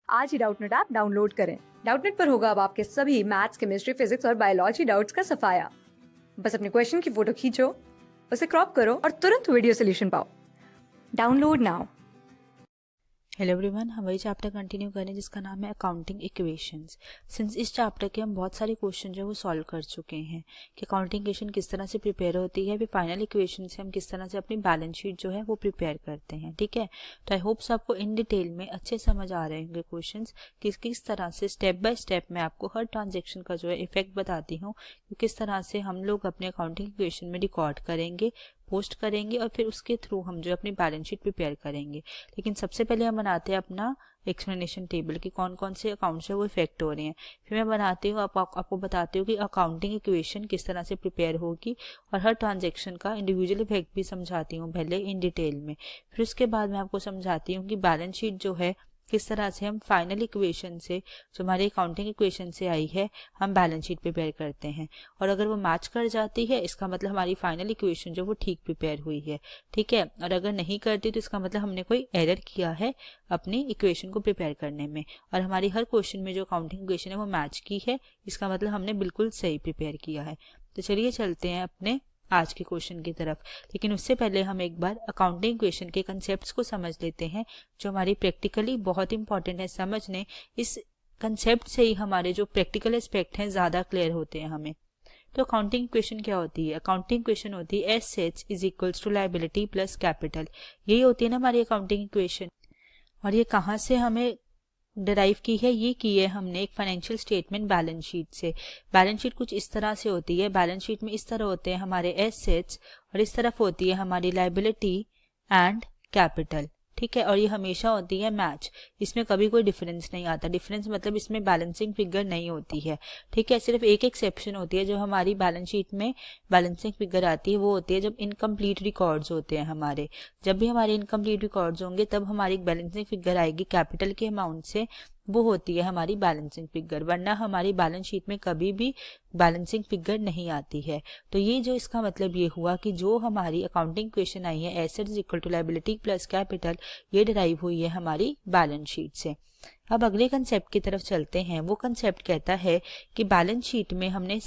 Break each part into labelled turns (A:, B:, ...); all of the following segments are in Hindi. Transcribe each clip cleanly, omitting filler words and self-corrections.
A: आज ही डाउटनेट ऐप डाउनलोड करें। डाउटनेट पर होगा अब आपके सभी मैथ्स, केमिस्ट्री, फिजिक्स और बायोलॉजी डाउट्स का सफाया। बस अपने क्वेश्चन की फोटो खींचो, उसे क्रॉप करो और तुरंत वीडियो सोल्यूशन पाओ। Download now.
B: हेलो एवरीवन, हम वही चैप्टर कंटिन्यू करें जिसका नाम है अकाउंटिंग इक्वेशंस। सिंस इस चैप्टर के हम बहुत सारे क्वेश्चन जो है वो सॉल्व कर चुके हैं कि अकाउंटिंग इक्वेशन किस तरह से प्रिपेयर होती है, फिर फाइनल इक्वेशन से हम किस तरह से अपनी बैलेंस शीट जो है वो प्रिपेयर करते हैं। ठीक है, तो आई होप्स आपको इन डिटेल में अच्छे समझ आ रहे होंगे क्वेश्चन किस तरह से स्टेप बाय स्टेप मैं आपको हर ट्रांजेक्शन का जो है इफेक्ट बताती हूँ कि किस तरह से हम लोग अपने अकाउंटिंग इक्वेशन में रिकॉर्ड करेंगे, पोस्ट करेंगे और फिर उसके थ्रू हम जो अपनी बैलेंस शीट प्रिपेयर करेंगे। लेकिन सबसे पहले हम बनाते हैं अपना एक्सप्लेनेशन टेबल कि कौन कौन से अकाउंट्स है वो इफेक्ट हो रहे हैं। फिर मैं बनाती हूँ आपको बताती हूँ कि अकाउंटिंग इक्वेशन किस तरह से प्रिपेयर होगी और हर ट्रांजेक्शन का इंडिविजुअल इफेक्ट भी समझाती हूँ पहले इन डिटेल में। फिर उसके बाद मैं आपको समझाती हूँ कि बैलेंस शीट जो है किस तरह से हम फाइनल इक्वेशन से जो हमारी अकाउंटिंग इक्वेशन से आई है हम बैलेंस शीट प्रिपेयर करते हैं, और अगर वो मैच कर जाती है इसका मतलब हमारी फाइनल इक्वेशन जो वो ठीक प्रिपेयर हुई है। ठीक है, और अगर नहीं करती तो इसका मतलब हमने कोई एरर किया है अपनी इक्वेशन को प्रिपेयर करने में, और हमारी हर क्वेश्चन में जो अकाउंटिंग इक्वेशन है वो मैच की है, इसका मतलब हमने बिल्कुल सही प्रिपेयर किया है। तो चलिए चलते हैं अपने आज के क्वेश्चन की तरफ। लेकिन उससे पहले हम एक बार अकाउंटिंग इक्वेशन के कंसेप्ट्स को समझ लेते हैं जो हमारी प्रैक्टिकली बहुत इंपॉर्टेंट है समझने। इस कंसेप्ट से ही हमारे जो प्रैक्टिकल एस्पेक्ट हैं ज्यादा क्लियर होते हैं हमें। तो अकाउंटिंग इक्वेशन क्या होती है? अकाउंटिंग इक्वेशन होती है assets is equals to liability plus capital. यही होती है ना हमारी अकाउंटिंग इक्वेशन। और ये कहाँ से हमें डिराइव की है? ये की है हमने एक फाइनेंशियल स्टेटमेंट बैलेंस शीट से। बैलेंस शीट कुछ इस तरह से होती है। बैलेंस शीट में इस तरह होते हैं हमारे एसेट्स और इस तरफ होती है हमारी लायबिलिटी एंड कैपिटल। ठीक है, और ये हमेशा होती है मैच, इसमें कभी कोई डिफरेंस नहीं आता। डिफरेंस मतलब इसमें बैलेंसिंग फिगर नहीं होती है। ठीक है, सिर्फ एक एक्सेप्शन होती है जो हमारी बैलेंस शीट में बैलेंसिंग फिगर आती है, वो होती है जब इनकम्प्लीट रिकॉर्ड्स होते हैं हमारे। जब भी हमारे इनकम्प्लीट रिकॉर्ड्स होंगे तब हमारी एक बैलेंसिंग फिगर आएगी कैपिटल के अमाउंट से, वो होती है हमारी बैलेंसिंग फिगर, वरना हमारी बैलेंस शीट में कभी भी बैलेंसिंग फिगर नहीं आती है। तो ये जो इसका मतलब ये हुआ कि जो हमारी अकाउंटिंग इक्वेशन आई है assets equal to liability plus capital, ये डिराइव हुई है हमारी बैलेंस शीट से। अब अगले कंसेप्ट की तरफ चलते हैं। वो कंसेप्ट कहता है कि बैलेंस शीट में हमने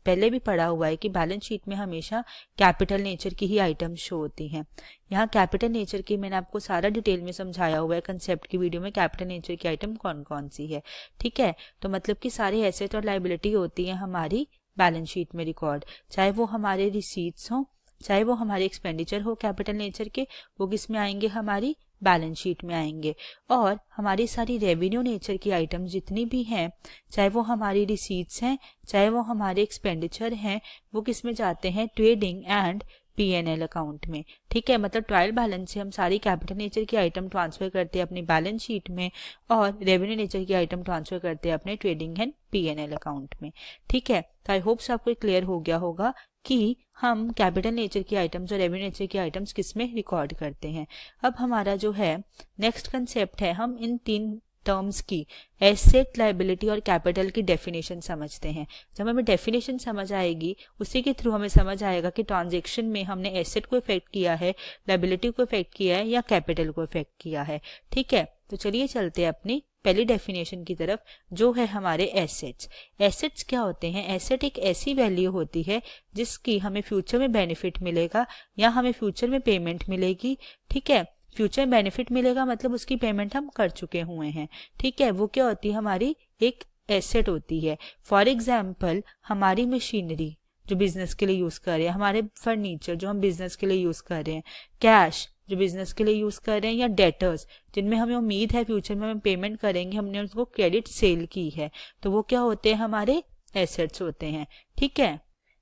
B: पहले भी पढ़ा हुआ है कि बैलेंस शीट में हमेशा कैपिटल नेचर की ही आइटम शो होती हैं। यहाँ कैपिटल नेचर की मैंने आपको सारा डिटेल में समझाया हुआ है कंसेप्ट की वीडियो में, कैपिटल नेचर की आइटम कौन कौन सी है। ठीक है, तो मतलब कि सारे एसेट और लायबिलिटी होती है हमारी बैलेंस शीट में रिकॉर्ड, चाहे वो हमारे रिसीट्स हो चाहे वो हमारे एक्सपेंडिचर हो कैपिटल नेचर के, वो किस में आएंगे? हमारी बैलेंस शीट में आएंगे। और हमारी सारी रेवेन्यू नेचर की आइटम्स जितनी भी हैं, चाहे वो हमारी रिसीट्स हैं चाहे वो हमारे एक्सपेंडिचर हैं, वो किस में जाते हैं? ट्रेडिंग एंड P&L अकाउंट में। ठीक है, मतलब ट्रायल बैलेंस से हम सारी कैपिटल नेचर की आइटम ट्रांसफर करते हैं अपनी बैलेंस शीट में और रेवेन्यू नेचर की आइटम ट्रांसफर करते हैं अपने ट्रेडिंग एंड P&L अकाउंट में। ठीक है, तो आई होप्स आपको क्लियर हो गया होगा कि हम कैपिटल नेचर की आइटम्स और रेवेन्यू नेचर की आइटम्स किस में रिकॉर्ड करते हैं। अब हमारा जो है नेक्स्ट कंसेप्ट है, हम इन तीन टर्म्स की एसेट, लायबिलिटी और कैपिटल की डेफिनेशन समझते हैं। जब हमें डेफिनेशन समझ आएगी उसी के थ्रू हमें समझ आएगा कि ट्रांजैक्शन में हमने एसेट को इफेक्ट किया है, लायबिलिटी को इफेक्ट किया है या कैपिटल को इफेक्ट किया है। ठीक है, तो चलिए चलते हैं अपनी पहली डेफिनेशन की तरफ जो है हमारे एसेट्स। एसेट्स क्या होते हैं? एसेट एक ऐसी वैल्यू होती है जिसकी हमें फ्यूचर में बेनिफिट मिलेगा या हमें फ्यूचर में पेमेंट मिलेगी। ठीक है, फ्यूचर बेनिफिट मिलेगा मतलब उसकी पेमेंट हम कर चुके हुए हैं। ठीक है, वो क्या होती है? हमारी एक एसेट होती है। फॉर एग्जाम्पल हमारी मशीनरी जो बिजनेस के लिए यूज कर रहे हैं, हमारे फर्नीचर जो हम बिजनेस के लिए यूज कर रहे हैं, कैश जो बिजनेस के लिए यूज कर रहे हैं, या डेटर्स जिनमें हमें उम्मीद है फ्यूचर में हम पेमेंट करेंगे, हमने उसको क्रेडिट सेल की है, तो वो क्या होते हैं? हमारे एसेट्स होते हैं। ठीक है,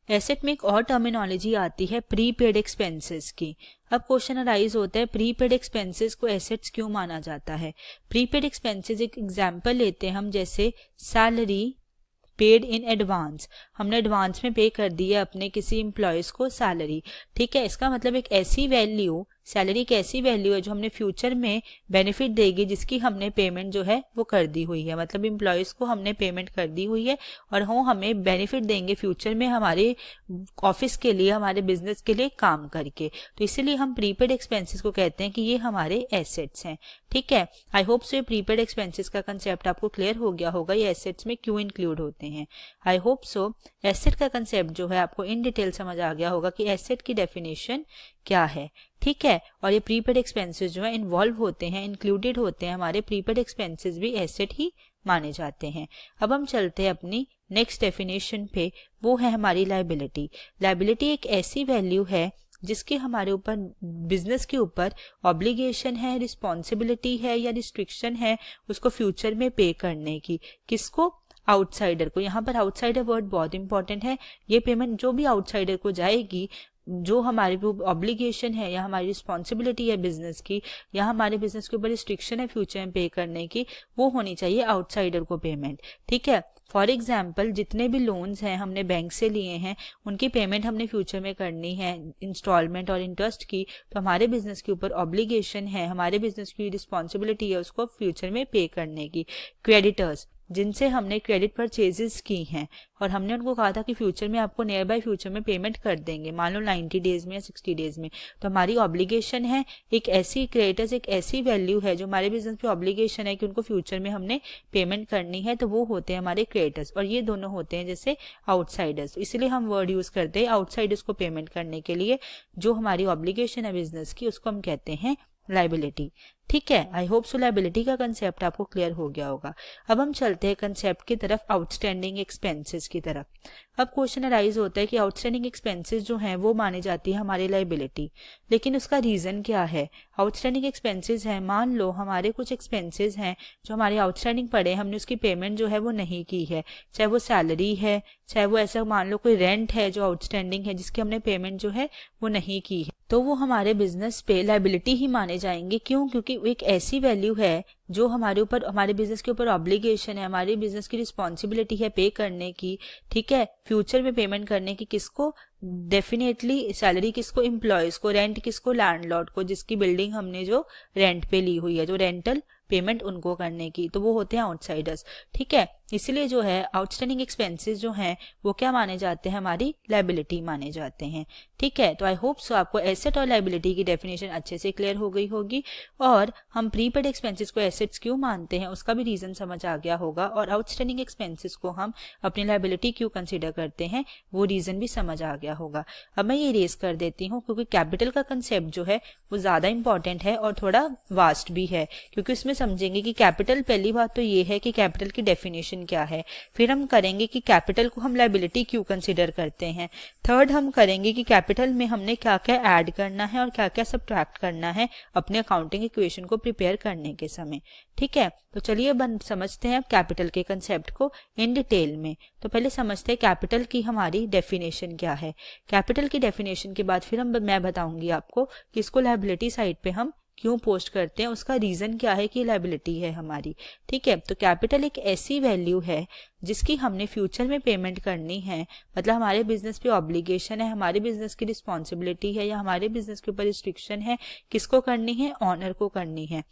B: एसेट में एक और टर्मिनोलॉजी आती है प्रीपेड एक्सपेंसेस की। अब क्वेश्चन अराइज होता है प्रीपेड एक्सपेंसेस को एसेट्स क्यों माना जाता है? प्रीपेड एक्सपेंसेस एक एग्जांपल लेते हैं हम, जैसे सैलरी पेड इन एडवांस, हमने एडवांस में पे कर दी है अपने किसी एम्प्लॉयज को सैलरी। ठीक है, इसका मतलब एक ऐसी वैल्यू सैलरी एक ऐसी वैल्यू है जो हमने फ्यूचर में बेनिफिट देगी, जिसकी हमने पेमेंट जो है वो कर दी हुई है, मतलब एम्प्लॉयज़ को हमने पेमेंट कर दी हुई है और वो हमें बेनिफिट देंगे फ्यूचर में हमारे ऑफिस के लिए, हमारे बिजनेस के लिए काम करके। तो इसीलिए हम प्रीपेड एक्सपेंसेस को कहते हैं कि ये हमारे एसेट्स हैं। ठीक है, आई होप सो ये प्रीपेड एक्सपेंसेस का कंसेप्ट आपको क्लियर हो गया होगा, ये एसेट्स में क्यों इंक्लूड होते हैं। आई होप सो एसेट का कंसेप्ट जो है आपको इन डिटेल समझ आ गया होगा कि एसेट की डेफिनेशन क्या है। ठीक है, और ये प्रीपेड एक्सपेंसेस जो है इन्वॉल्व होते हैं, इंक्लूडेड होते हैं, हमारे प्रीपेड एक्सपेंसेस भी एसेट ही माने जाते हैं। अब हम चलते हैं अपनी नेक्स्ट डेफिनेशन पे, वो है हमारी लायबिलिटी। लायबिलिटी एक ऐसी वैल्यू है जिसके हमारे ऊपर, बिजनेस के ऊपर ऑब्लिगेशन है, रिस्पॉन्सिबिलिटी है या रिस्ट्रिक्शन है उसको फ्यूचर में पे करने की। किसको? आउटसाइडर को। यहाँ पर आउटसाइडर वर्ड बहुत इंपॉर्टेंट है। ये पेमेंट जो भी आउटसाइडर को जाएगी, जो हमारे ऑब्लिगेशन है या हमारी रिस्पॉन्सिबिलिटी है बिजनेस की, या हमारे बिजनेस के ऊपर रिस्ट्रिक्शन है फ्यूचर में पे करने की, वो होनी चाहिए आउटसाइडर को पेमेंट। ठीक है, फॉर एग्जाम्पल जितने भी लोन्स हैं हमने बैंक से लिए हैं, उनकी पेमेंट हमने फ्यूचर में करनी है इंस्टॉलमेंट और इंटरेस्ट की, तो हमारे बिजनेस के ऊपर ऑब्लिगेशन है, हमारे बिजनेस की रिस्पॉन्सिबिलिटी है उसको फ्यूचर में पे करने की। क्रेडिटर्स, जिनसे हमने क्रेडिट परचेजेस की हैं और हमने उनको कहा था कि फ्यूचर में आपको नियर बाय फ्यूचर में पेमेंट कर देंगे, मान लो 90 डेज में या 60 डेज में, तो हमारी ऑब्लिगेशन है। एक ऐसी क्रेडिटर्स एक ऐसी वैल्यू है जो हमारे बिजनेस पे ऑब्लिगेशन है कि उनको फ्यूचर में हमने पेमेंट करनी है, तो वो होते हैं हमारे क्रेडिटर्स, और ये दोनों होते हैं जैसे आउटसाइडर्स। इसलिए हम वर्ड यूज करते हैं आउटसाइडर्स को पेमेंट करने के लिए। जो हमारी ऑब्लिगेशन है बिजनेस की उसको हम कहते हैं लायबिलिटी। ठीक है, आई होप सो लायबिलिटी का कंसेप्ट आपको क्लियर हो गया होगा। अब हम चलते हैं कंसेप्ट की तरफ, आउटस्टैंडिंग एक्सपेंसेस की तरफ। अब क्वेश्चन अराइज होता है कि आउटस्टैंडिंग एक्सपेंसेस जो हैं वो मानी जाती है हमारी लायबिलिटी, लेकिन उसका रीजन क्या है? आउटस्टैंडिंग एक्सपेंसेस हैं, मान लो हमारे कुछ एक्सपेंसेस हैं जो हमारे आउटस्टैंडिंग पड़े, हमने उसकी पेमेंट जो है वो नहीं की है, चाहे वो सैलरी है, चाहे वो ऐसा मान लो कोई रेंट है जो आउटस्टैंडिंग है जिसकी हमने पेमेंट जो है वो नहीं की है, तो वो हमारे बिजनेस पे लायबिलिटी ही माने जाएंगे। क्यों? क्योंकि एक ऐसी वैल्यू है जो हमारे ऊपर, हमारे बिजनेस के ऊपर ऑब्लिगेशन है, हमारी बिजनेस की रिस्पॉन्सिबिलिटी है पे करने की। ठीक है, फ्यूचर में पेमेंट करने की। किसको? डेफिनेटली सैलरी किसको? एम्प्लॉयज को। रेंट किसको? लैंडलॉर्ड को, जिसकी बिल्डिंग हमने जो रेंट पे ली हुई है, जो रेंटल पेमेंट उनको करने की, तो वो होते हैं आउटसाइडर्स। ठीक है, इसलिए जो है आउटस्टैंडिंग एक्सपेंसेस जो हैं वो क्या माने जाते हैं? हमारी लायबिलिटी माने जाते हैं। ठीक है, तो आई होप सो आपको एसेट और लायबिलिटी की डेफिनेशन अच्छे से क्लियर हो गई होगी, और हम प्रीपेड एक्सपेंसेस को एसेट्स क्यों मानते हैं उसका भी रीजन समझ आ गया होगा, और आउटस्टैंडिंग एक्सपेंसेस को हम अपनी लायबिलिटी क्यों कंसीडर करते हैं वो रीजन भी समझ आ गया होगा। अब मैं ये रेज कर देती हूँ, क्योंकि कैपिटल का कंसेप्ट जो है वो ज्यादा इंपॉर्टेंट है और थोड़ा वास्ट भी है, क्योंकि उसमें समझेंगे कि कैपिटल, पहली बात तो ये है कि कैपिटल की डेफिनेशन क्या है, फिर हम करेंगे कि कैपिटल को हम लायबिलिटी क्यों कंसीडर करते हैं, थर्ड हम करेंगे कि कैपिटल में हमने क्या क्या ऐड करना है और क्या क्या सब्ट्रैक्ट करना है अपने अकाउंटिंग इक्वेशन को प्रिपेयर करने के समय। ठीक है, तो चलिए समझते हैं अब कैपिटल के कंसेप्ट को इन डिटेल में। तो पहले समझते हैं कैपिटल की हमारी डेफिनेशन क्या है। कैपिटल की डेफिनेशन के बाद फिर मैं बताऊंगी आपको कि इसको लायबिलिटी साइड पे हम क्यों पोस्ट करते हैं, उसका रीजन क्या है कि लायबिलिटी है हमारी। ठीक है, तो कैपिटल एक ऐसी वैल्यू है जिसकी हमने फ्यूचर में पेमेंट करनी है, मतलब हमारे बिजनेस पे ऑब्लिगेशन है, हमारे बिजनेस की रिस्पॉन्सिबिलिटी है, या हमारे बिजनेस के ऊपर रिस्ट्रिक्शन है, किसको करनी है? ऑनर को करनी है।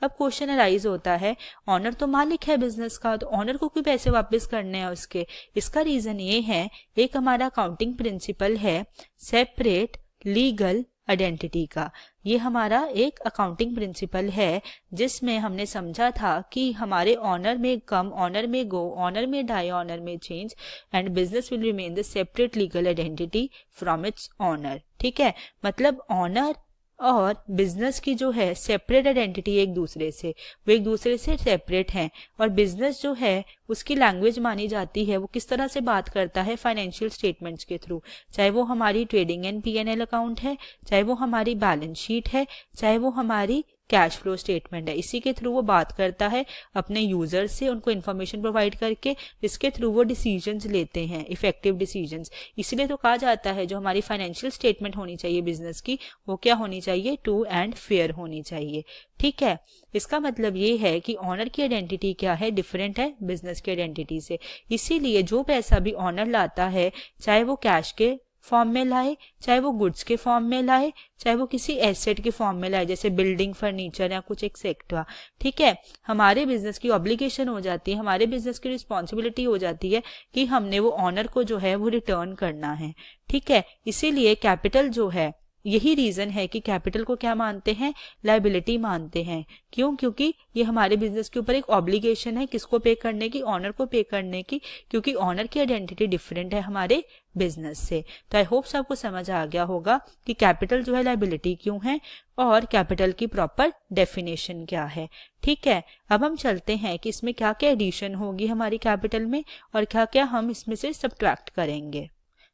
B: अब क्वेश्चन अराइज होता है, ऑनर तो मालिक है बिजनेस का, तो ऑनर को क्यों पैसे वापस करने हैं उसके? इसका रीजन ये है, एक हमारा अकाउंटिंग प्रिंसिपल है सेपरेट लीगल आइडेंटिटी का। ये हमारा एक अकाउंटिंग प्रिंसिपल है जिसमें हमने समझा था कि हमारे ऑनर में कम, ऑनर में गो, ऑनर में डाई, ऑनर में change, and business will remain the separate legal identity from its owner. ठीक है, मतलब ऑनर और बिजनेस की जो है सेपरेट आइडेंटिटी एक दूसरे से, वो एक दूसरे से सेपरेट हैं, और बिजनेस जो है उसकी लैंग्वेज मानी जाती है, वो किस तरह से बात करता है? फाइनेंशियल स्टेटमेंट्स के थ्रू, चाहे वो हमारी ट्रेडिंग एंड P&L अकाउंट है, चाहे वो हमारी बैलेंस शीट है, चाहे वो हमारी कैश फ्लो स्टेटमेंट है, इसी के थ्रू वो बात करता है अपने यूजर से, उनको इन्फॉर्मेशन प्रोवाइड करके, जिसके थ्रू वो डिसीजंस लेते हैं, इफेक्टिव डिसीजंस। इसलिए तो कहा जाता है जो हमारी फाइनेंशियल स्टेटमेंट होनी चाहिए बिजनेस की, वो क्या होनी चाहिए? ट्रू एंड फेयर होनी चाहिए। ठीक है, इसका मतलब ये है कि ऑनर की आइडेंटिटी क्या है? डिफरेंट है बिजनेस की आइडेंटिटी से। इसीलिए जो पैसा भी ऑनर लाता है, चाहे वो कैश के फॉर्म में लाए, चाहे वो गुड्स के फॉर्म में लाए, चाहे वो किसी एसेट के फॉर्म में लाए, जैसे बिल्डिंग, फर्नीचर या कुछ एक्सेट्रा। ठीक है, हमारे बिजनेस की ऑब्लिगेशन हो जाती है, हमारे बिजनेस की रिस्पॉन्सिबिलिटी हो जाती है कि हमने वो ऑनर को जो है वो रिटर्न करना है। ठीक है, इसीलिए कैपिटल जो है, यही रीजन है कि कैपिटल को क्या मानते हैं, लायबिलिटी मानते हैं। क्यों? क्योंकि ये हमारे बिजनेस के ऊपर एक ऑब्लिगेशन है, किसको पे करने की, ऑनर को पे करने की, क्योंकि ऑनर की आइडेंटिटी डिफरेंट है हमारे बिजनेस से। तो आई होप आपको समझ आ गया होगा कि कैपिटल जो है लायबिलिटी क्यों है और कैपिटल की प्रॉपर डेफिनेशन क्या है। ठीक है, अब हम चलते हैं कि इसमें क्या क्या एडिशन होगी हमारी कैपिटल में और क्या क्या हम इसमें से सब्ट्रैक्ट करेंगे।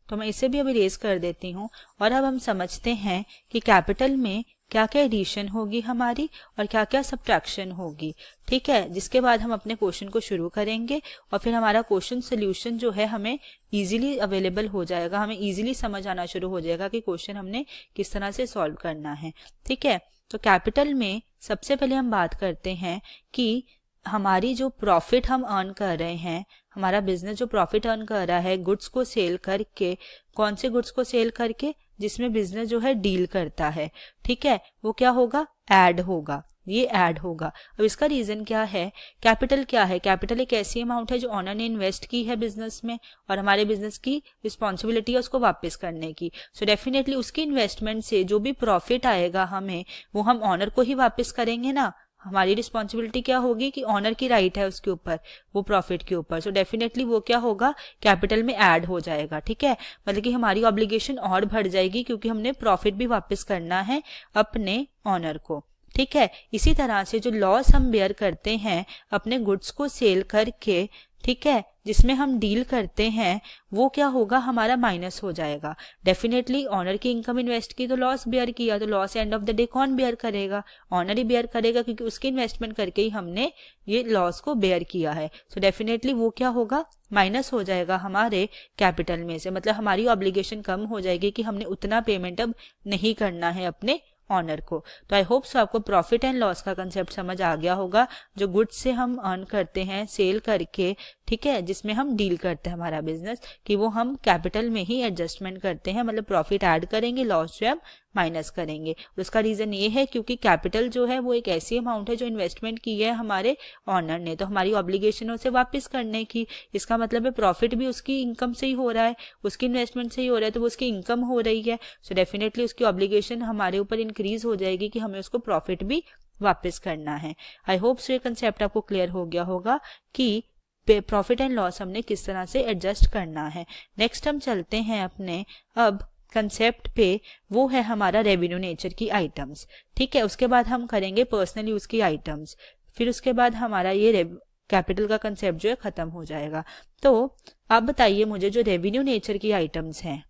B: तो मैं इसे भी अभी रेज कर देती हूँ और अब हम समझते हैं कि कैपिटल में क्या क्या एडिशन होगी हमारी और क्या क्या सब्ट्रैक्शन होगी। ठीक है, जिसके बाद हम अपने क्वेश्चन को शुरू करेंगे और फिर हमारा क्वेश्चन सोल्यूशन जो है हमें इजीली अवेलेबल हो जाएगा, हमें इजीली समझ आना शुरू हो जाएगा कि क्वेश्चन हमने किस तरह से सॉल्व करना है। ठीक है, तो कैपिटल में सबसे पहले हम बात करते हैं कि हमारी जो प्रॉफिट हम अर्न कर रहे हैं, हमारा बिजनेस जो प्रॉफिट अर्न कर रहा है गुड्स को सेल करके, कौन से गुड्स को सेल करके, जिसमें बिजनेस जो है डील करता है। ठीक है, वो क्या होगा, ऐड होगा, ये ऐड होगा। अब इसका रीजन क्या है, कैपिटल क्या है, कैपिटल एक ऐसी अमाउंट है जो ऑनर ने इन्वेस्ट की है बिजनेस में और हमारे बिजनेस की रिस्पॉन्सिबिलिटी है उसको वापस करने की। सो डेफिनेटली उसकी इन्वेस्टमेंट से जो भी प्रॉफिट आएगा हमें, वो हम ऑनर को ही वापस करेंगे ना। हमारी रिस्पॉन्सिबिलिटी क्या होगी कि ऑनर की राइट है उसके ऊपर, वो प्रॉफिट के ऊपर। सो डेफिनेटली वो क्या होगा, कैपिटल में ऐड हो जाएगा। ठीक है, मतलब कि हमारी ऑब्लिगेशन और बढ़ जाएगी क्योंकि हमने प्रॉफिट भी वापस करना है अपने ऑनर को। ठीक है, इसी तरह से जो लॉस हम बेयर करते हैं अपने गुड्स को सेल करके, ठीक है, जिसमें हम डील करते हैं, वो क्या होगा, हमारा माइनस हो जाएगा। डेफिनेटली ऑनर की इनकम इन्वेस्ट की तो लॉस बेयर किया, तो loss end of the day कौन बेयर करेगा, ऑनर ही बेयर करेगा, क्योंकि उसकी इन्वेस्टमेंट करके ही हमने ये लॉस को बेयर किया है। सो डेफिनेटली वो क्या होगा, माइनस हो जाएगा हमारे कैपिटल में से, मतलब हमारी ऑब्लिगेशन कम हो जाएगी कि हमने उतना पेमेंट अब नहीं करना है अपने ऑनर को। तो आई होप सो आपको प्रॉफिट एंड लॉस का कंसेप्ट समझ आ गया होगा, जो गुड्स से हम अर्न करते हैं सेल करके, ठीक है, जिसमें हम डील करते हैं हमारा बिजनेस, कि वो हम कैपिटल में ही एडजस्टमेंट करते हैं, मतलब प्रॉफिट ऐड करेंगे, लॉस जो है माइनस करेंगे। और उसका रीजन ये है क्योंकि कैपिटल जो है वो एक ऐसी अमाउंट है जो इन्वेस्टमेंट की है हमारे ऑनर ने, तो हमारी ऑब्लिगेशन उसे वापस करने की। इसका मतलब है प्रॉफिट भी उसकी इनकम से ही हो रहा है, उसकी इन्वेस्टमेंट से ही हो रहा है, तो वो उसकी इनकम हो रही है। सो डेफिनेटली उसकी ऑब्लिगेशन हमारे ऊपर इंक्रीज हो जाएगी कि हमें उसको प्रॉफिट भी वापस करना है। आई होप सो ये कंसेप्ट आपको क्लियर हो गया होगा कि प्रॉफिट एंड लॉस हमने किस तरह से एडजस्ट करना है। नेक्स्ट हम चलते हैं अपने अब कंसेप्ट पे, वो है हमारा रेवेन्यू नेचर की आइटम्स। ठीक है, उसके बाद हम करेंगे पर्सनल यूज की आइटम्स, फिर उसके बाद हमारा ये कैपिटल का कंसेप्ट जो है खत्म हो जाएगा। तो आप बताइए मुझे, जो रेवेन्यू नेचर की आइटम्स हैं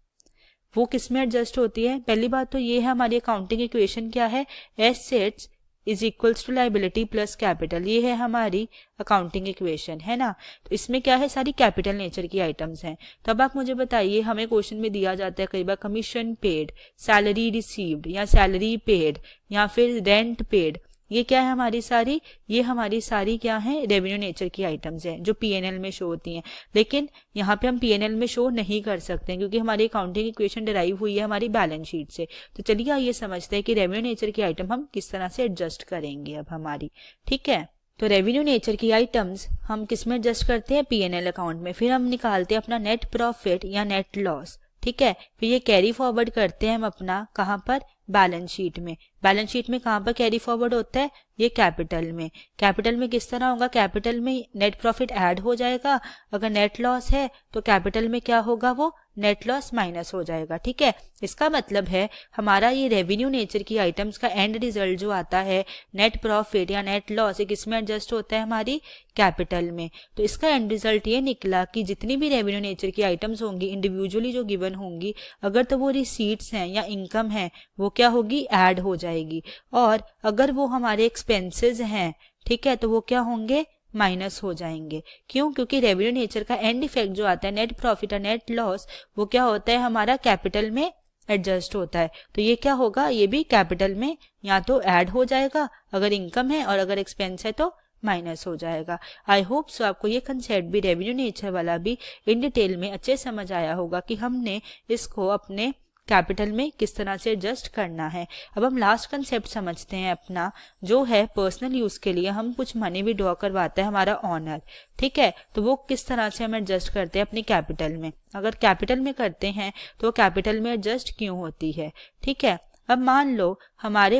B: वो किस में एडजस्ट होती है। पहली बात तो ये है, हमारी अकाउंटिंग इक्वेशन क्या है, assets is equals to liability plus capital, ये है हमारी अकाउंटिंग इक्वेशन, है ना। तो इसमें क्या है, सारी कैपिटल नेचर की आइटम्स हैं। तो अब आप मुझे बताइए, हमें क्वेश्चन में दिया जाता है कई बार कमीशन पेड, सैलरी रिसीव्ड या सैलरी पेड या फिर रेंट पेड, ये क्या है हमारी सारी, ये हमारी सारी क्या है, रेवेन्यू नेचर की आइटम्स हैं जो पीएनएल में शो होती हैं। लेकिन यहाँ पे हम पीएनएल में शो नहीं कर सकते हैं क्योंकि हमारी अकाउंटिंग इक्वेशन डिराइव हुई है हमारी बैलेंस शीट से। तो चलिए आइए समझते हैं कि रेवेन्यू नेचर की आइटम हम किस तरह से एडजस्ट करेंगे अब हमारी। ठीक है, तो रेवेन्यू नेचर की आइटम्स हम किस में एडजस्ट करते हैं, पीएनएल अकाउंट में। फिर हम निकालते हैं अपना नेट प्रॉफिट या नेट लॉस। ठीक है, फिर ये कैरी फॉरवर्ड करते हैं हम अपना कहाँ पर, बैलेंस शीट में। बैलेंस शीट में कहाँ पर कैरी फॉरवर्ड होता है, ये कैपिटल में। कैपिटल में किस तरह होगा, कैपिटल में नेट प्रॉफिट ऐड हो जाएगा, अगर नेट लॉस है तो कैपिटल में क्या होगा, वो नेट लॉस माइनस हो जाएगा। ठीक है, इसका मतलब है हमारा ये रेवेन्यू नेचर की आइटम्स का एंड रिजल्ट जो आता है, नेट प्रॉफिट या नेट लॉस, एक इसमें एडजस्ट होता है हमारी कैपिटल में। तो इसका एंड रिजल्ट ये निकला कि जितनी भी रेवेन्यू नेचर की आइटम्स होंगी इंडिविजुअली जो गिवन होंगी, अगर तो वो रिसीट्स हैं या इनकम है, वो क्या होगी, ऐड हो जाएगी। और अगर वो हमारे एक्सपेंसेस हैं, ठीक है, तो वो क्या होंगे, माइनस हो जाएंगे। क्यों, क्योंकि रेवेन्यू नेचर का एंड इफेक्ट जो आता है नेट प्रॉफिट और नेट लॉस, वो क्या होता है, हमारा कैपिटल में एडजस्ट होता है। तो ये क्या होगा, ये भी कैपिटल में या तो ऐड हो जाएगा अगर इनकम है, और अगर एक्सपेंस है तो माइनस हो जाएगा। आई होप सो आपको ये कंसेप्ट भी, रेवेन्यू नेचर वाला भी इन डिटेल में अच्छे समझ आया होगा कि हमने इसको अपने कैपिटल में किस तरह से एडजस्ट करना है। अब हम लास्ट कंसेप्ट समझते हैं अपना, जो है पर्सनल यूज के लिए हम कुछ मनी विड्रॉ करवाता है हमारा ऑनर, ठीक है। तो वो किस तरह से हम एडजस्ट करते हैं अपनी कैपिटल में। अगर कैपिटल में करते हैं तो कैपिटल में एडजस्ट क्यों होती है, ठीक है। अब मान लो हमारे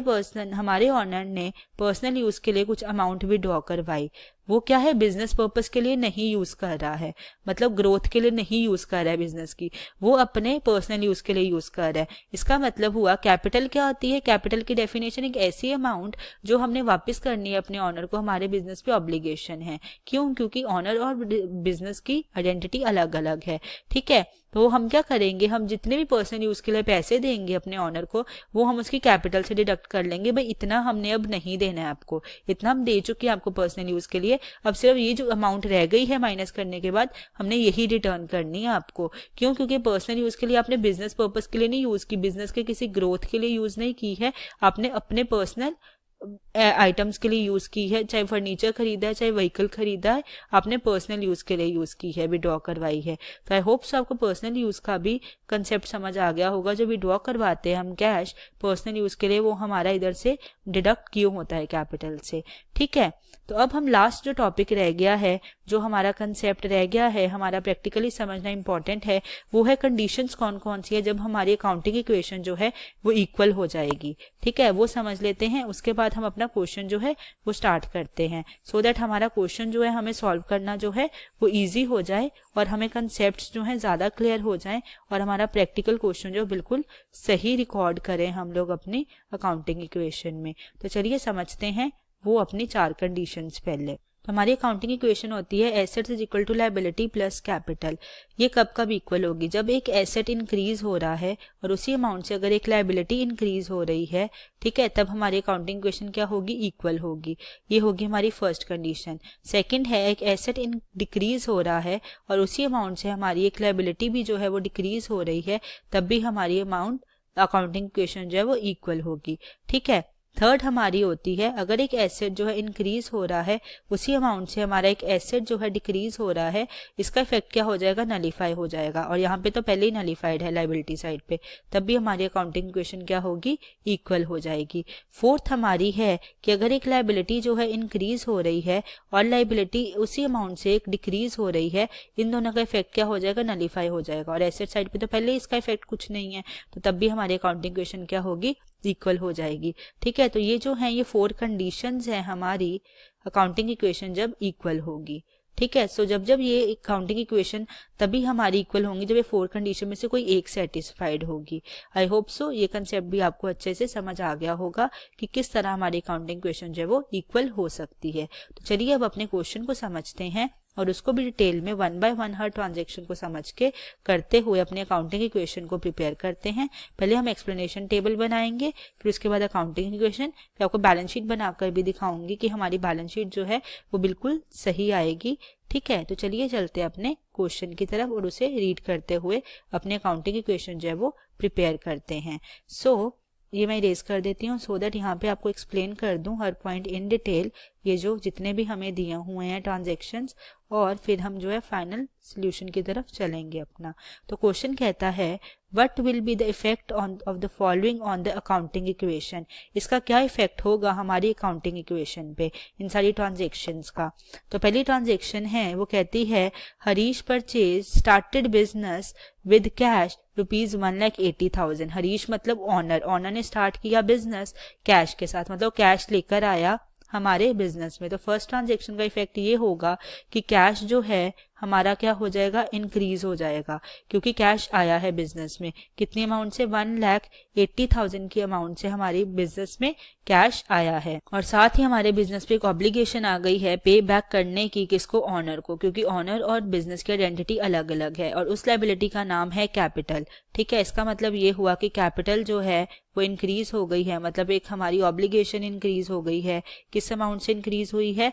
B: ऑनर ने पर्सनल यूज के लिए कुछ अमाउंट विड्रॉ करवाई, वो क्या है, बिजनेस पर्पस के लिए नहीं यूज कर रहा है, मतलब ग्रोथ के लिए नहीं यूज कर रहा है बिजनेस की, वो अपने पर्सनल यूज के लिए यूज कर रहा है। इसका मतलब हुआ कैपिटल क्या होती है, कैपिटल की डेफिनेशन एक ऐसी अमाउंट जो हमने वापस करनी है अपने ऑनर को, हमारे बिजनेस पे ऑब्लिगेशन है। क्यों, क्योंकि ऑनर और बिजनेस की आइडेंटिटी अलग अलग है, ठीक है। तो हम क्या करेंगे, हम जितने भी पर्सनल यूज के लिए पैसे देंगे अपने ऑनर को, वो हम उसकी कैपिटल से डिडक्ट कर लेंगे। भाई इतना हमने अब नहीं देना है आपको, इतना हम दे चुके हैं आपको पर्सनल यूज के लिए, अब सिर्फ ये जो अमाउंट रह गई है माइनस करने के बाद हमने यही रिटर्न करनी है आपको। क्यों, क्योंकि पर्सनल यूज के लिए आपने बिजनेस पर्पस के लिए नहीं यूज की, बिजनेस के किसी ग्रोथ के लिए यूज नहीं की है, आपने अपने पर्सनल आइटम्स के लिए यूज की है, चाहे फर्नीचर खरीदा है, चाहे व्हीकल खरीदा है, आपने पर्सनल यूज के लिए यूज की है, विड्रॉ करवाई है। तो आई होप सो आपको पर्सनल यूज का भी कंसेप्ट समझ आ गया होगा। जो विड्रॉ करवाते हैं हम कैश पर्सनल यूज के लिए, वो हमारा इधर से डिडक्ट क्यों होता है कैपिटल से, ठीक है। तो अब हम लास्ट जो टॉपिक रह गया है, जो हमारा कंसेप्ट रह गया है, हमारा प्रैक्टिकली समझना इंपॉर्टेंट है, वो है कंडीशंस कौन कौन सी है जब हमारी अकाउंटिंग इक्वेशन जो है वो इक्वल हो जाएगी, ठीक है। वो समझ लेते हैं, उसके बाद हम अपना क्वेश्चन जो है वो स्टार्ट करते हैं, सो दैट हमारा क्वेश्चन जो है हमें सॉल्व करना जो है वो इजी हो जाए और हमें कंसेप्ट्स जो है ज्यादा क्लियर हो जाए और हमारा प्रैक्टिकल क्वेश्चन जो बिल्कुल सही रिकॉर्ड करें हम लोग अपनी अकाउंटिंग इक्वेशन में। तो चलिए समझते हैं वो अपनी 4 कंडीशंस पहले। तो हमारी अकाउंटिंग इक्वेशन होती है assets is equal to liability plus capital. ये कब इक्वल होगी, जब एक एसेट इंक्रीज हो रहा है और उसी अमाउंट से अगर एक लायबिलिटी इंक्रीज हो रही है, ठीक है, तब हमारी अकाउंटिंग इक्वेशन क्या होगी, इक्वल होगी। ये होगी हमारी फर्स्ट कंडीशन। सेकंड है, एक एसेट डिक्रीज हो रहा है और उसी अमाउंट से हमारी एक लायबिलिटी भी जो है वो डिक्रीज हो रही है, तब भी हमारी अमाउंट अकाउंटिंग इक्वेशन जो है वो इक्वल होगी, ठीक है। थर्ड हमारी होती है, अगर एक एसेट जो है इंक्रीज हो रहा है, उसी अमाउंट से हमारा एक एसेट जो है डिक्रीज हो रहा है, इसका इफेक्ट क्या हो जाएगा, नलीफाई हो जाएगा। और यहाँ पे तो पहले ही नलीफाइड है लायबिलिटी साइड पे, तब भी हमारी अकाउंटिंग इक्वेशन क्या होगी, इक्वल हो जाएगी। फोर्थ हमारी है कि अगर एक लायबिलिटी जो है इंक्रीज हो रही है और लायबिलिटी उसी अमाउंट से एक डिक्रीज हो रही है, इन दोनों का इफेक्ट क्या हो जाएगा, नलीफाई हो जाएगा। और एसेट साइड पे तो पहले ही इसका इफेक्ट कुछ नहीं है, तो तब भी हमारी अकाउंटिंग इक्वेशन क्या होगी, इक्वल हो जाएगी, ठीक है। तो ये जो है ये 4 कंडीशंस है हमारी अकाउंटिंग इक्वेशन जब इक्वल होगी, ठीक है। सो जब ये अकाउंटिंग इक्वेशन तभी हमारी इक्वल होंगी जब ये 4 कंडीशन में से कोई एक सेटिस्फाइड होगी। आई होप सो ये कंसेप्ट भी आपको अच्छे से समझ आ गया होगा कि किस तरह हमारी अकाउंटिंग इक्वेशन जो है वो इक्वल हो सकती है। तो चलिए अब अपने क्वेश्चन को समझते हैं और उसको भी डिटेल में 1 बाय 1 हर ट्रांजेक्शन को समझ के करते हुए अपने अकाउंटिंग इक्वेशन को प्रिपेयर करते हैं। पहले हम एक्सप्लेनेशन टेबल बनाएंगे, फिर उसके बाद अकाउंटिंग इक्वेशन, फिर आपको बैलेंस शीट बनाकर भी दिखाऊंगी कि हमारी बैलेंस शीट जो है वो बिल्कुल सही आएगी, ठीक है। तो चलिए चलते हैं अपने क्वेश्चन की तरफ और उसे रीड करते हुए अपने अकाउंटिंग इक्वेशन जो है वो प्रिपेयर करते हैं। सो ये मैं इरेज कर देती हूँ सो दैट यहाँ पे आपको एक्सप्लेन कर दूं हर पॉइंट इन डिटेल, ये जो जितने भी हमें दिए हुए हैं ट्रांजैक्शंस, और फिर हम जो है फाइनल सॉल्यूशन की तरफ चलेंगे अपना। तो क्वेश्चन कहता है what will be the effect of the following on the accounting equation. इसका क्या इफेक्ट होगा हमारी अकाउंटिंग इक्वेशन पे, इन सारी ट्रांजैक्शंस का। तो पहली ट्रांजैक्शन है वो कहती है Harish purchase started business with cash ₹1,80,000। Harish मतलब ऑनर ने स्टार्ट किया बिजनेस कैश के साथ, मतलब कैश लेकर आया हमारे बिजनेस में। तो फर्स्ट ट्रांजैक्शन का इफेक्ट ये होगा कि कैश जो है हमारा क्या हो जाएगा, इंक्रीज हो जाएगा, क्योंकि कैश आया है बिजनेस में। कितनी अमाउंट से, 1,80,000 की अमाउंट से हमारी बिजनेस में कैश आया है। और साथ ही हमारे बिजनेस पे एक ऑब्लिगेशन आ गई है पे बैक करने की, किसको, ऑनर को, क्योंकि ऑनर और बिजनेस की आइडेंटिटी अलग अलग है और उस लायबिलिटी का नाम है कैपिटल, ठीक है। इसका मतलब ये हुआ कि कैपिटल जो है वो इंक्रीज हो गई है, मतलब एक हमारी ऑब्लिगेशन इंक्रीज हो गई है। किस अमाउंट से इंक्रीज हुई है,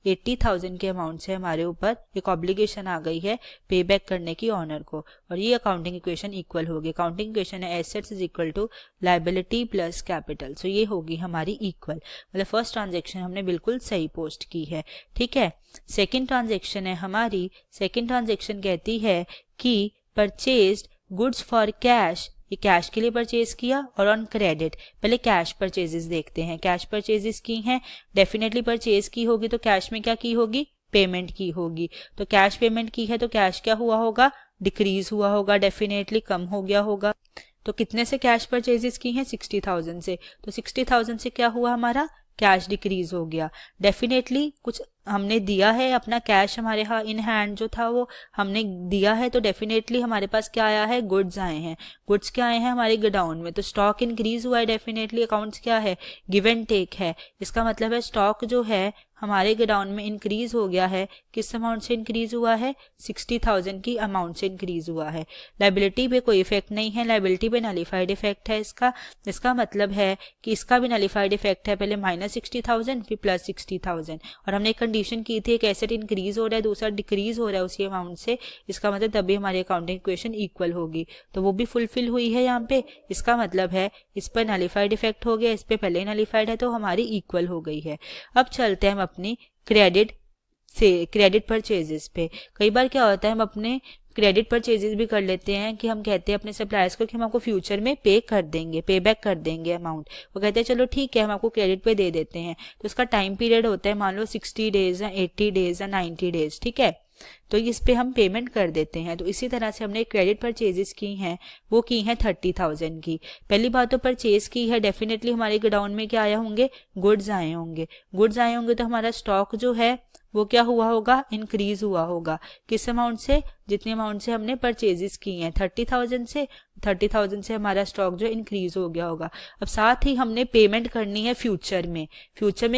B: 80,000 के अमाउंट से हमारे ऊपर एक ऑब्लिगेशन आ गई है पे बैक करने की ऑनर को, और ये अकाउंटिंग इक्वेशन इक्वल होगी। अकाउंटिंग इक्वेशन है assets is equal to liability plus capital. So ये होगी हमारी इक्वल, मतलब फर्स्ट ट्रांजेक्शन हमने बिल्कुल सही पोस्ट की है। ठीक है, सेकेंड ट्रांजेक्शन है हमारी, सेकेंड ट्रांजेक्शन कहती है कि परचेज्ड गुड्स फॉर कैश, ये कैश के लिए परचेज किया, और ऑन क्रेडिट। पहले कैश परचेजेस देखते हैं, कैश परचेजेस की हैं, डेफिनेटली परचेज की होगी तो कैश में क्या की होगी, पेमेंट की होगी। तो कैश पेमेंट की है तो कैश क्या हुआ होगा, डिक्रीज हुआ होगा, डेफिनेटली कम हो गया होगा। तो कितने से कैश परचेजेस की हैं, 60,000 से, तो 60,000 से क्या हुआ हमारा, कैश डिक्रीज हो गया। डेफिनेटली कुछ हमने दिया है, अपना कैश हमारे यहाँ इन हैंड जो था वो हमने दिया है, तो डेफिनेटली हमारे पास क्या आया है, गुड्स आए हैं। गुड्स क्या आए हैं हमारे गोडाउन में, तो स्टॉक इंक्रीज हुआ है। डेफिनेटली अकाउंट्स क्या है, गिव एंड टेक है। इसका मतलब है स्टॉक जो है हमारे गोडाउन में इंक्रीज हो गया है। किस अमाउंट से इंक्रीज हुआ है, 60,000 की अमाउंट से इंक्रीज हुआ है। लायबिलिटी पे कोई इफेक्ट नहीं है, लायबिलिटी पे नलिफाइड इफेक्ट है इसका मतलब है कि इसका भी नलिफाइड इफेक्ट है, पहले -60,000 फिर +60,000। और हमने एक कंडीशन की थी, एक एसेट इंक्रीज हो रहा है दूसरा डिक्रीज हो रहा है उसी अमाउंट से, इसका मतलब तभी हमारी अकाउंटिंग इक्वेशन इक्वल होगी। तो वो भी फुलफिल हुई है यहाँ पे। इसका मतलब है इस पर नलिफाइड इफेक्ट हो गया, इस पे पहले ही नलिफाइड है, तो हमारी इक्वल हो गई है। अब चलते हैं हम अपनी क्रेडिट परचेजेस पे। कई बार क्या होता है, हम अपने क्रेडिट परचेजेस भी कर लेते हैं कि हम कहते हैं अपने सप्लायर्स को कि हम आपको फ्यूचर में पे बैक कर देंगे अमाउंट। वो कहते हैं चलो ठीक है हम आपको क्रेडिट पे दे देते हैं। तो उसका टाइम पीरियड होता है मान लो 60 डेज या 80 डेज या 90 डेज, ठीक है। तो इस पे हम पेमेंट कर देते हैं। तो इसी तरह से हमने क्रेडिट परचेजेस की हैं, वो की हैं 30,000 की। पहली बात तो परचेज की है, डेफिनेटली हमारे गोडाउन में क्या आया होंगे, गुड्स आए होंगे। गुड्स आए होंगे तो हमारा स्टॉक जो है वो क्या हुआ होगा, इंक्रीज हुआ होगा। किस अमाउंट से, जितने अमाउंट से हमने परचेजेस की हैं 30,000 से हमारा स्टॉक जो इंक्रीज हो गया होगा। अब साथ ही हमने पेमेंट करनी है फ्यूचर में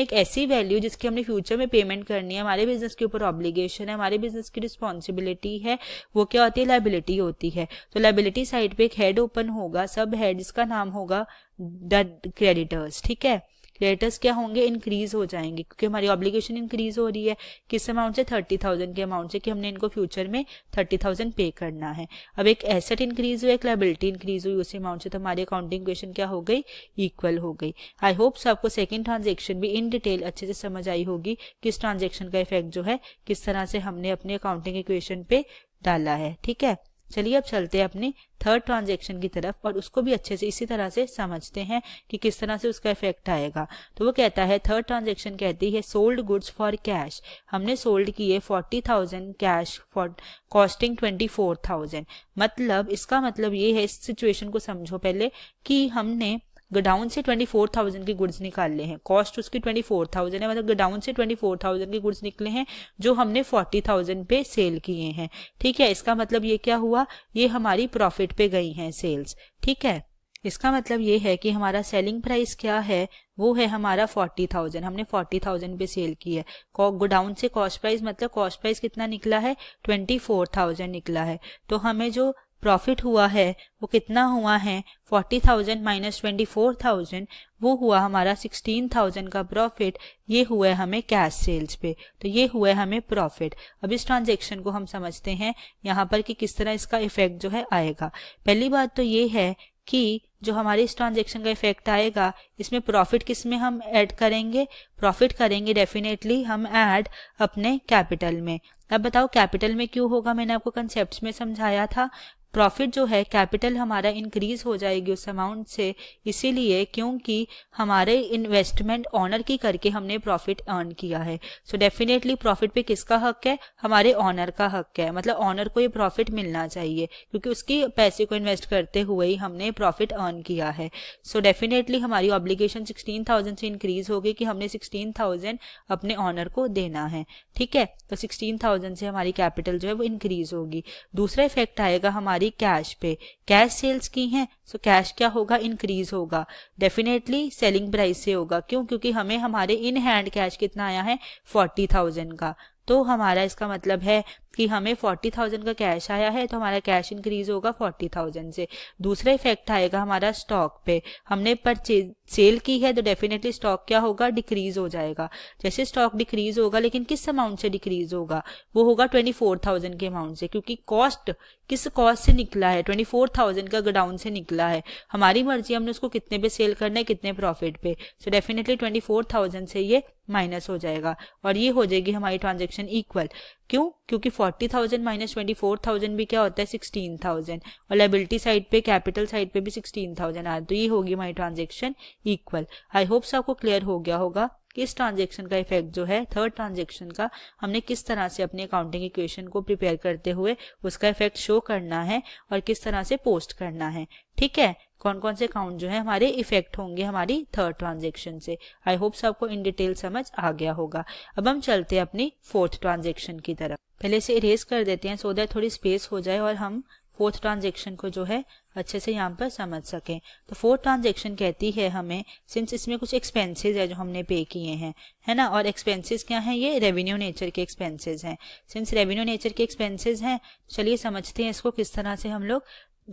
B: एक ऐसी वैल्यू जिसकी हमने फ्यूचर में पेमेंट करनी है। हमारे बिजनेस के ऊपर ऑब्लिगेशन है, हमारे बिजनेस की रिस्पॉन्सिबिलिटी है, वो क्या होती है, लायबिलिटी होती है। तो लायबिलिटी साइड पे एक हेड ओपन होगा, सब हेड, जिसका नाम होगा क्रेडिटर्स, ठीक है। क्रेडिटर्स क्या होंगे, इंक्रीज हो जाएंगे क्योंकि हमारी ऑब्लिगेशन इंक्रीज हो रही है। किस अमाउंट से, 30,000 के अमाउंट से, कि हमने इनको फ्यूचर में 30,000 पे करना है। अब एक एसेट इंक्रीज हुआ, एक लायबिलिटी इंक्रीज हुई उसी अमाउंट से, तो हमारी अकाउंटिंग इक्वेशन क्या हो गई, इक्वल हो गई। आई होप आपको सेकंड ट्रांजेक्शन भी इन डिटेल अच्छे से समझ आई होगी कि इस ट्रांजेक्शन का इफेक्ट जो है किस तरह से हमने अपनी अकाउंटिंग इक्वेशन पे डाला है, ठीक है। चलिए अब चलते हैं अपनी थर्ड ट्रांजेक्शन की तरफ और उसको भी अच्छे से इसी तरह से समझते हैं कि किस तरह से उसका इफेक्ट आएगा। तो वो कहता है, थर्ड ट्रांजेक्शन कहती है सोल्ड गुड्स फॉर कैश। हमने सोल्ड किए 40,000 कैश फॉर कॉस्टिंग 24,000। मतलब इसका मतलब ये है, इस सिचुएशन को समझो पहले, कि हमने गोडाउन से 24,000 के गुड्स निकाले हैं, कॉस्ट उसकी 24,000 है, मतलब गोडाउन से 24,000 के गुड्स निकले हैं जो हमने 40,000 पे सेल किए हैं, ठीक है। इसका मतलब ये क्या हुआ, ये हमारी प्रॉफिट पे गई हैं सेल्स, ठीक है। इसका मतलब ये है कि हमारा सेलिंग प्राइस क्या है, वो है हमारा 40,000, हमने 40,000 पे सेल की है। गोडाउन से कॉस्ट प्राइस, मतलब कॉस्ट प्राइस कितना निकला है, 24,000 निकला है। तो हमें जो प्रॉफिट हुआ है वो कितना हुआ है, 40,000 माइनस 24,000, वो हुआ हमारा 16,000 का प्रॉफिट। ये हुआ है हमें कैश सेल्स पे, तो ये हुआ है हमें प्रॉफिट। अब इस ट्रांजेक्शन को हम समझते हैं यहाँ पर कि किस तरह इसका इफेक्ट जो है आएगा। पहली बात तो ये है कि जो हमारे इस ट्रांजेक्शन का इफेक्ट आएगा, इसमें प्रॉफिट किस में हम ऐड करेंगे, प्रॉफिट करेंगे डेफिनेटली हम ऐड अपने कैपिटल में। अब बताओ कैपिटल में क्यों होगा, मैंने आपको कंसेप्ट्स में समझाया था। प्रॉफिट जो है, कैपिटल हमारा इंक्रीज हो जाएगी उस अमाउंट से, इसीलिए क्योंकि हमारे इन्वेस्टमेंट ऑनर की करके हमने प्रॉफिट अर्न किया है। सो डेफिनेटली प्रॉफिट पे किसका हक है, हमारे ऑनर का हक है, मतलब ऑनर को ये प्रॉफिट मिलना चाहिए क्योंकि उसकी पैसे को इन्वेस्ट करते हुए ही हमने प्रॉफिट अर्न किया है। सो डेफिनेटली हमारी ऑब्लिगेशन 16,000 से इंक्रीज होगी कि हमने 16,000 अपने ऑनर को देना है, ठीक है। तो 16,000 से हमारी कैपिटल जो है वो इंक्रीज होगी। दूसरा इफेक्ट आएगा हमारी कैश पे, कैश सेल्स की हैं, सो कैश क्या होगा, इंक्रीज होगा, डेफिनेटली सेलिंग प्राइस से होगा। क्यों, क्योंकि हमें हमारे इन हैंड कैश कितना आया है, 40,000 का, तो हमारा इसका मतलब है कि हमें 40,000 का कैश आया है तो हमारा कैश इंक्रीज होगा 40,000 से। दूसरा इफेक्ट आएगा हमारा स्टॉक पे, हमने परचेज सेल की है तो डेफिनेटली स्टॉक क्या होगा, डिक्रीज हो जाएगा। जैसे स्टॉक डिक्रीज होगा, लेकिन किस अमाउंट से डिक्रीज होगा, वो होगा 24,000 के अमाउंट से, क्योंकि कॉस्ट किस कॉस्ट से निकला है, 24,000 का गोडाउन से निकला है। हमारी मर्जी हमने उसको कितने पे सेल करना है, कितने प्रॉफिट पे, सो डेफिनेटली 24,000 से ये माइनस हो जाएगा और ये हो जाएगी हमारी ट्रांजेक्शन इक्वल। क्यों? क्योंकि 40,000 माइनस 24,000 भी क्या होता है, 16,000, और लायबिलिटी साइड पे, कैपिटल साइड पे भी 16,000 आ रहा है, तो ये होगी हमारी ट्रांजेक्शन इक्वल। आई होप से आपको क्लियर हो गया होगा कि इस ट्रांजेक्शन का इफेक्ट जो है, थर्ड ट्रांजेक्शन का, हमने किस तरह से अपने अकाउंटिंग इक्वेशन को प्रिपेयर करते हुए उसका इफेक्ट शो करना है और किस तरह से पोस्ट करना है। ठीक है, कौन कौन से अकाउंट जो है हमारे इफेक्ट होंगे हमारी थर्ड ट्रांजेक्शन से। आई होप से आपको इन डिटेल समझ आ गया होगा। अब हम चलते हैं अपनी फोर्थ ट्रांजेक्शन की तरफ। पहले से इरेज कर देते हैं सो दैट थोड़ी स्पेस हो जाए और हम फोर्थ ट्रांजेक्शन को जो है अच्छे से यहाँ पर समझ सकें। तो फोर्थ ट्रांजेक्शन कहती है हमें, सिंस इसमें कुछ एक्सपेंसेस है जो हमने पे किए हैं, है ना, और एक्सपेंसेस क्या हैं, ये रेवेन्यू नेचर के एक्सपेंसेस हैं। सिंस रेवेन्यू नेचर के एक्सपेंसेस हैं, चलिए समझते हैं इसको किस तरह से हम लोग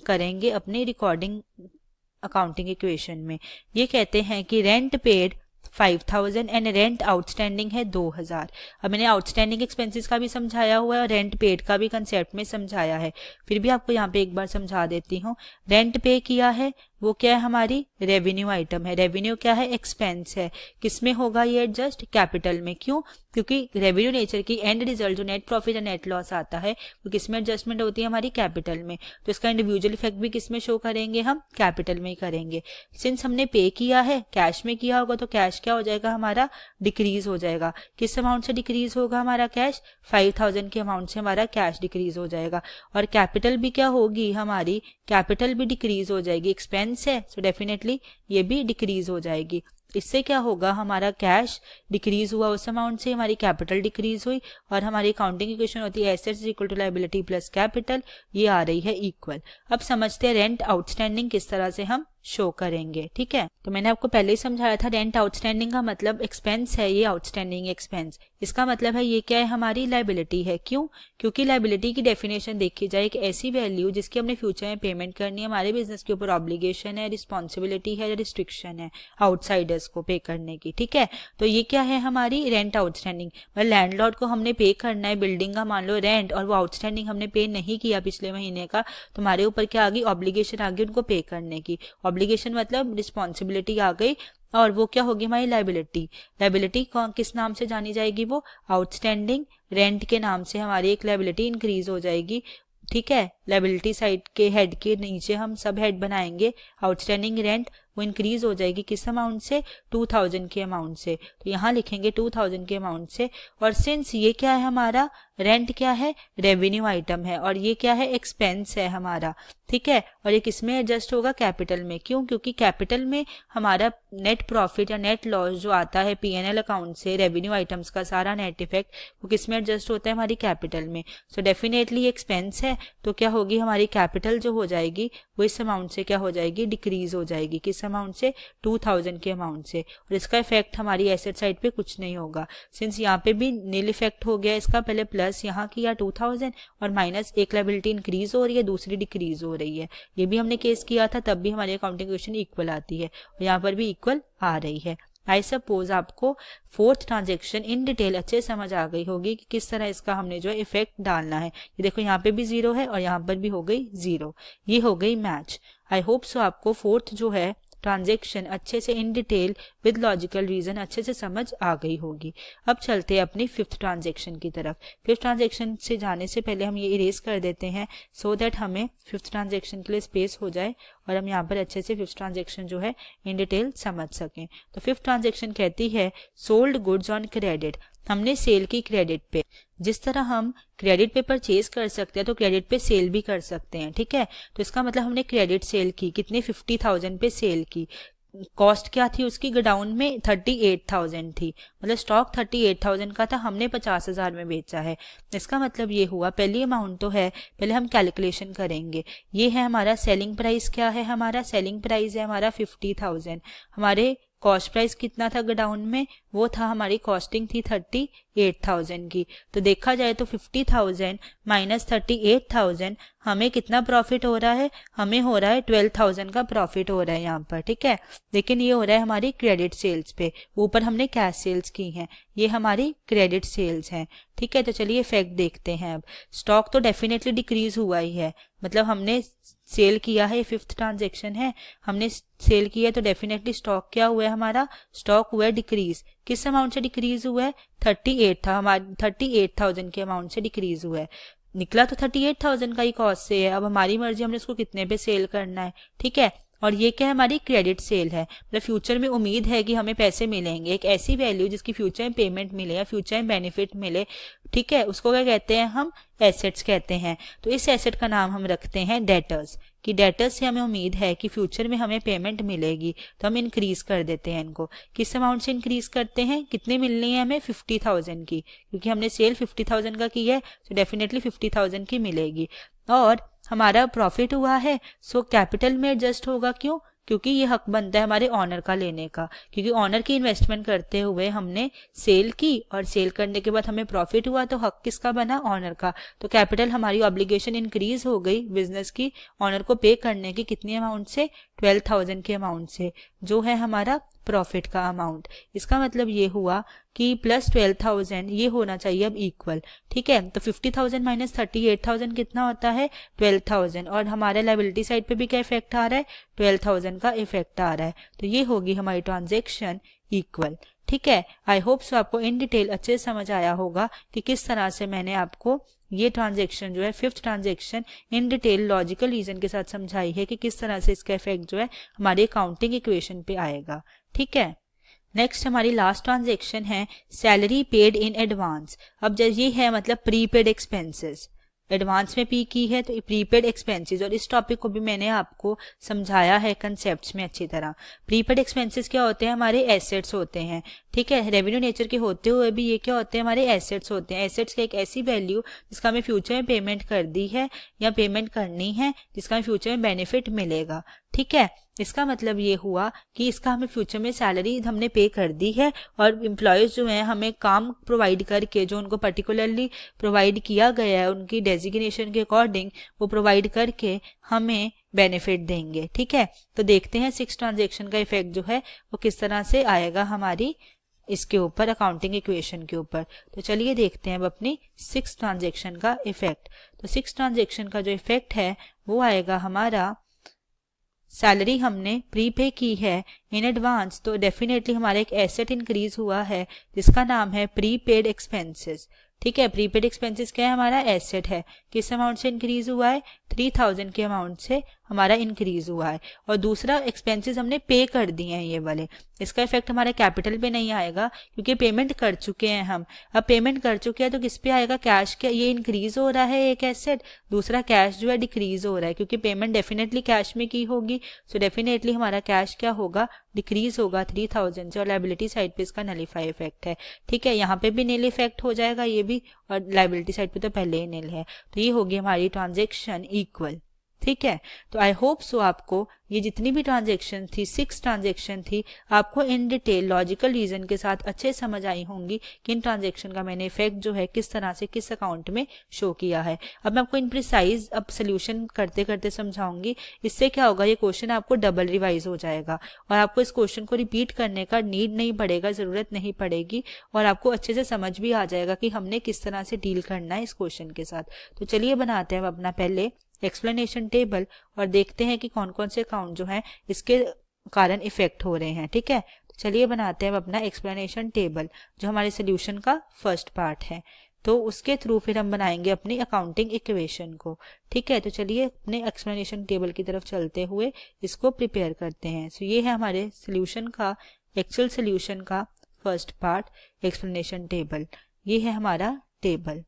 B: करेंगे अपनी रिकॉर्डिंग अकाउंटिंग इक्वेशन में। ये कहते हैं कि rent paid 5,000 and rent outstanding है 2,000। अब मैंने आउटस्टैंडिंग एक्सपेंसेस का भी समझाया हुआ है और रेंट पेड का भी कंसेप्ट में समझाया है, फिर भी आपको यहाँ पे एक बार समझा देती हूँ। रेंट पे किया है वो क्या है, हमारी रेवेन्यू आइटम है। रेवेन्यू क्या है, एक्सपेंस है। किसमें होगा ये एडजस्ट, कैपिटल में। क्यों? क्योंकि रेवेन्यू नेचर की एंड रिजल्ट जो नेट प्रॉफिट या नेट लॉस आता है वो किसमें एडजस्टमेंट होती है, हमारी कैपिटल में। तो इसका इंडिविजुअल इफेक्ट भी किसमें शो करेंगे, हम कैपिटल में ही करेंगे। सिंस हमने पे किया है, कैश में किया होगा, तो कैश क्या हो जाएगा, हमारा डिक्रीज हो जाएगा। किस अमाउंट से डिक्रीज होगा हमारा कैश, 5,000 के अमाउंट से हमारा कैश डिक्रीज हो जाएगा। और कैपिटल भी क्या होगी हमारी, कैपिटल भी डिक्रीज हो जाएगी। एक्सपेंस है सो डेफिनेटली ये भी डिक्रीज हो जाएगी। इससे क्या होगा, हमारा कैश डिक्रीज हुआ, उस अमाउंट से हमारी कैपिटल डिक्रीज हुई और हमारी अकाउंटिंग इक्वेशन होती है assets equal to liability plus capital, ये आ रही है इक्वल। अब समझते हैं रेंट आउटस्टैंडिंग किस तरह से हम शो करेंगे। ठीक है, तो मैंने आपको पहले ही समझाया था रेंट आउटस्टैंडिंग का मतलब एक्सपेंस है, ये आउटस्टैंडिंग एक्सपेंस। इसका मतलब है ये क्या है, हमारी लायबिलिटी है। क्यों? क्योंकि लायबिलिटी की डेफिनेशन देखी जाए, एक ऐसी वैल्यू जिसकी हमने फ्यूचर में पेमेंट करनी है, हमारे बिजनेस के ऊपर ऑब्लिगेशन है, रिस्पॉन्सिबिलिटी है या रिस्ट्रिक्शन है आउटसाइडर्स को पे करने की। ठीक है, तो ये क्या है, हमारी रेंट आउटस्टैंडिंग। मतलब लैंडलॉर्ड को हमने पे करना है बिल्डिंग का मान लो रेंट, और वो आउटस्टैंडिंग हमने पे नहीं किया पिछले महीने का, तो हमारे ऊपर क्या आ गई, ऑब्लिगेशन आ गई उनको पे करने की। ऑब्लिगेशन मतलब रिस्पॉन्सिबिलिटी आ गई और वो क्या होगी, हमारी लायबिलिटी। लायबिलिटी किस नाम से जानी जाएगी, वो आउटस्टैंडिंग रेंट के नाम से हमारी एक लायबिलिटी इंक्रीज हो जाएगी। ठीक है, लायबिलिटी साइड के हेड के नीचे हम सब हेड बनाएंगे, आउटस्टैंडिंग रेंट वो इंक्रीज हो जाएगी किस अमाउंट से, 2,000 के अमाउंट से। तो यहाँ लिखेंगे 2,000 के अमाउंट से। और सिंस ये क्या है, हमारा रेंट क्या है, रेवेन्यू आइटम है, और ये क्या है, एक्सपेंस है हमारा। ठीक है, और ये किसमें एडजस्ट होगा, कैपिटल में। क्यों? क्योंकि कैपिटल में हमारा नेट प्रॉफिट या नेट लॉस जो आता है P&L अकाउंट से, रेवेन्यू आइटम्स का सारा नेट इफेक्ट वो किसमें एडजस्ट होता है, हमारी कैपिटल में। सो डेफिनेटली एक्सपेंस है तो क्या होगी, हमारी कैपिटल जो हो जाएगी वो इस अमाउंट से क्या हो जाएगी, डिक्रीज हो जाएगी। किस अमाउंट से, 2,000 के अमाउंट से। और इसका इफेक्ट हमारी एसेट साइड पे कुछ नहीं होगा, सिंस यहाँ पे भी नील इफेक्ट हो गया इसका। पहले प्लस यहाँ किया 2,000 और माइनस एक लायबिलिटी इंक्रीज हो रही है, दूसरी डिक्रीज हो रही है। ये भी हमने केस किया था, तब भी हमारी अकाउंटिंग इक्वेशन इक्वल आती है और यहाँ पर भी इक्वल आ रही है। आई सपोज आपको फोर्थ ट्रांजेक्शन इन डिटेल अच्छे समझ आ गई होगी कि किस तरह इसका हमने जो है इफेक्ट डालना है। ये देखो यहाँ पे भी 0 है और यहाँ पर भी हो गई 0, ये हो गई मैच। आई होप सो आपको फोर्थ जो है ट्रांजेक्शन अच्छे से in detail with logical reason अच्छे से समझ आ गई होगी। अब चलते हैं अपनी फिफ्थ ट्रांजेक्शन की तरफ। फिफ्थ ट्रांजेक्शन से जाने से पहले हम ये इरेज कर देते हैं सो दैट हमें फिफ्थ ट्रांजेक्शन के लिए स्पेस हो जाए और हम यहाँ पर अच्छे से फिफ्थ ट्रांजेक्शन जो है इन डिटेल समझ सकें। तो फिफ्थ ट्रांजेक्शन कहती है सोल्ड गुड्स ऑन क्रेडिट। हमने सेल की क्रेडिट पे, जिस तरह हम क्रेडिट पे परचेज कर सकते हैं तो क्रेडिट पे सेल भी कर सकते हैं। ठीक है, तो इसका मतलब हमने क्रेडिट सेल की, कितने, 50,000 पे सेल की। कॉस्ट क्या थी उसकी, गोडाउन में 38,000 थी, मतलब स्टॉक 38,000 का था, हमने 50,000 में बेचा है। इसका मतलब ये हुआ, पहली अमाउंट तो है, पहले हम कैलकुलेशन करेंगे। ये है हमारा सेलिंग प्राइस, क्या है हमारा सेलिंग प्राइस है हमारा 50,000, हमारे कॉस्ट प्राइस कितना था गोडाउन में, वो था हमारी कॉस्टिंग थी 38,000 की। तो देखा जाए तो 50,000 माइनस 38,000 हमें कितना प्रॉफिट हो रहा है, हमें हो रहा है 12,000 का प्रॉफिट हो रहा है यहाँ पर, ठीक है। लेकिन ये हो रहा है हमारी क्रेडिट सेल्स पे, ऊपर हमने कैश सेल्स की हैं, ये हमारी क्रेडिट सेल्स हैं, ठीक है। तो चलिए इफेक्ट देखते हैं। अब स्टॉक तो डेफिनेटली डिक्रीज हुआ ही है, मतलब हमने सेल किया है, 5th ट्रांजेक्शन है, हमने सेल किया है, तो डेफिनेटली स्टॉक क्या हुआ है हमारा, स्टॉक हुआ है डिक्रीज। किस अमाउंट से डिक्रीज हुआ है, 38 था, हमारी 38,000 के अमाउंट से डिक्रीज हुआ है। निकला तो 38,000 का ही कॉस्ट से है, अब हमारी मर्जी हमने उसको कितने पे सेल करना है, ठीक है। और ये क्या है, हमारी क्रेडिट सेल है, मतलब फ्यूचर में उम्मीद है कि हमें पैसे मिलेंगे, एक ऐसी वैल्यू जिसकी फ्यूचर में पेमेंट मिले या फ्यूचर में बेनिफिट मिले, ठीक है, उसको क्या कहते हैं हम, एसेट्स कहते हैं। तो इस एसेट का नाम हम रखते हैं डेटर्स, कि डेटर्स से हमें उम्मीद है कि फ्यूचर में हमें पेमेंट मिलेगी, तो हम इंक्रीज कर देते हैं इनको। किस अमाउंट से इंक्रीज करते हैं, कितनी मिलनी है हमें, 50,000 की, क्योंकि हमने सेल 50,000 का की है, तो डेफिनेटली 50,000 की मिलेगी। और हमारा प्रॉफिट हुआ है, सो कैपिटल में एडजस्ट होगा, क्यों, क्योंकि ये हक बनता है हमारे ऑनर का लेने का, क्योंकि ऑनर की इन्वेस्टमेंट करते हुए हमने सेल की और सेल करने के बाद हमें प्रॉफिट हुआ, तो हक किसका बना, ऑनर का। तो कैपिटल हमारी ऑब्लिगेशन इंक्रीज हो गई बिजनेस की ऑनर को पे करने की, कितनी अमाउंट से, 12,000 के अमाउंट से, जो है हमारा प्रॉफिट का अमाउंट। इसका मतलब ये हुआ कि प्लस 12,000 ये होना चाहिए अब इक्वल, ठीक है। तो 50,000 माइनस 38,000 कितना होता है, 12,000, और हमारे लायबिलिटी साइड पे भी क्या इफेक्ट आ रहा है, 12,000 का इफेक्ट आ रहा है। तो ये होगी हमारी ट्रांजेक्शन इक्वल, ठीक है। आई होप सो आपको इन डिटेल अच्छे से समझ आया होगा कि किस तरह से मैंने आपको ये ट्रांजेक्शन जो है 5th transaction in detail logical reason के साथ समझाई है कि किस तरह से इसका इफेक्ट जो है हमारी अकाउंटिंग इक्वेशन पे आएगा, ठीक है। नेक्स्ट हमारी लास्ट ट्रांजेक्शन है सैलरी पेड इन एडवांस। अब जब ये है मतलब प्रीपेड एक्सपेंसेस, एडवांस में पी की है तो प्रीपेड एक्सपेंसेस, और इस टॉपिक को भी मैंने आपको समझाया है कंसेप्ट्स में अच्छी तरह। प्रीपेड एक्सपेंसेस क्या होते हैं, हमारे एसेट्स होते हैं, ठीक है, रेवेन्यू नेचर के होते हुए भी ये क्या होते हैं, हमारे एसेट्स होते हैं। एसेट्स की एक ऐसी वैल्यू जिसका हमें फ्यूचर में पेमेंट कर दी है या पेमेंट करनी है, जिसका हमें फ्यूचर में बेनिफिट मिलेगा, ठीक है। इसका मतलब ये हुआ कि इसका हमें फ्यूचर में सैलरी हमने पे कर दी है, और एम्प्लॉयज जो हैं हमें काम प्रोवाइड करके, जो उनको पर्टिकुलरली प्रोवाइड किया गया है उनकी डेजिग्नेशन के अकॉर्डिंग, वो प्रोवाइड करके हमें बेनिफिट देंगे, ठीक है। तो देखते हैं 6th ट्रांजेक्शन का इफेक्ट जो है वो किस तरह से आएगा हमारी इसके ऊपर, अकाउंटिंग इक्वेशन के ऊपर। तो चलिए देखते हैं अब अपनी 6th ट्रांजेक्शन का इफेक्ट। तो 6th ट्रांजेक्शन का जो इफेक्ट है वो आएगा हमारा, सैलरी हमने प्रीपे की है इन एडवांस, तो डेफिनेटली हमारा एक एसेट इंक्रीज हुआ है जिसका नाम है प्रीपेड एक्सपेंसेस, ठीक है। प्रीपेड एक्सपेंसेस क्या है, हमारा एसेट है, किस अमाउंट से इंक्रीज हुआ है, 3,000 के अमाउंट से हमारा इंक्रीज हुआ है। और दूसरा एक्सपेंसेस हमने पे कर दिए हैं ये वाले, इसका इफेक्ट हमारे कैपिटल पे नहीं आएगा क्योंकि पेमेंट कर चुके हैं हम। अब पेमेंट कर चुके हैं तो किस पे आएगा, कैश के, ये इंक्रीज हो रहा है एक एसेट, दूसरा कैश जो है डिक्रीज हो रहा है क्योंकि पेमेंट डेफिनेटली कैश में की होगी, सो डेफिनेटली हमारा कैश क्या होगा, डिक्रीज होगा 3,000 से, और लायबिलिटी साइड पे इसका नलीफाई इफेक्ट है, ठीक है। यहाँ पे भी नील इफेक्ट हो जाएगा ये भी, और लायबिलिटी साइड पे तो पहले ही नील है, तो ये होगी हमारी ट्रांजेक्शन इक्वल, ठीक है। तो आई होप सो आपको ये जितनी भी ट्रांजेक्शन थी, 6 ट्रांजेक्शन थी, आपको इन डिटेल लॉजिकल रीजन के साथ अच्छे समझ आई होंगी कि इन ट्रांजेक्शन का मैंने इफेक्ट जो है किस तरह से किस अकाउंट में शो किया है। अब मैं आपको इन प्रिसाइज अब सोल्यूशन करते करते समझाऊंगी, इससे क्या होगा, ये क्वेश्चन आपको डबल रिवाइज हो जाएगा और आपको इस क्वेश्चन को रिपीट करने का नीड नहीं पड़ेगा, जरूरत नहीं पड़ेगी, और आपको अच्छे से समझ भी आ जाएगा कि हमने किस तरह से डील करना है इस क्वेश्चन के साथ। तो चलिए बनाते हैं अपना पहले एक्सप्लेनेशन टेबल और देखते हैं कि कौन कौन से अकाउंट जो हैं इसके कारण इफेक्ट हो रहे हैं, ठीक है। तो चलिए बनाते हैं अपना एक्सप्लेनेशन टेबल जो हमारे सोल्यूशन का फर्स्ट पार्ट है, तो उसके थ्रू फिर हम बनाएंगे अपनी अकाउंटिंग इक्वेशन को, ठीक है। तो चलिए अपने एक्सप्लेनेशन टेबल की तरफ चलते हुए इसको प्रिपेयर करते हैं। सो ये है हमारे सोल्यूशन का, एक्चुअल सोल्यूशन का फर्स्ट पार्ट, एक्सप्लेनेशन टेबल। ये है हमारा टेबल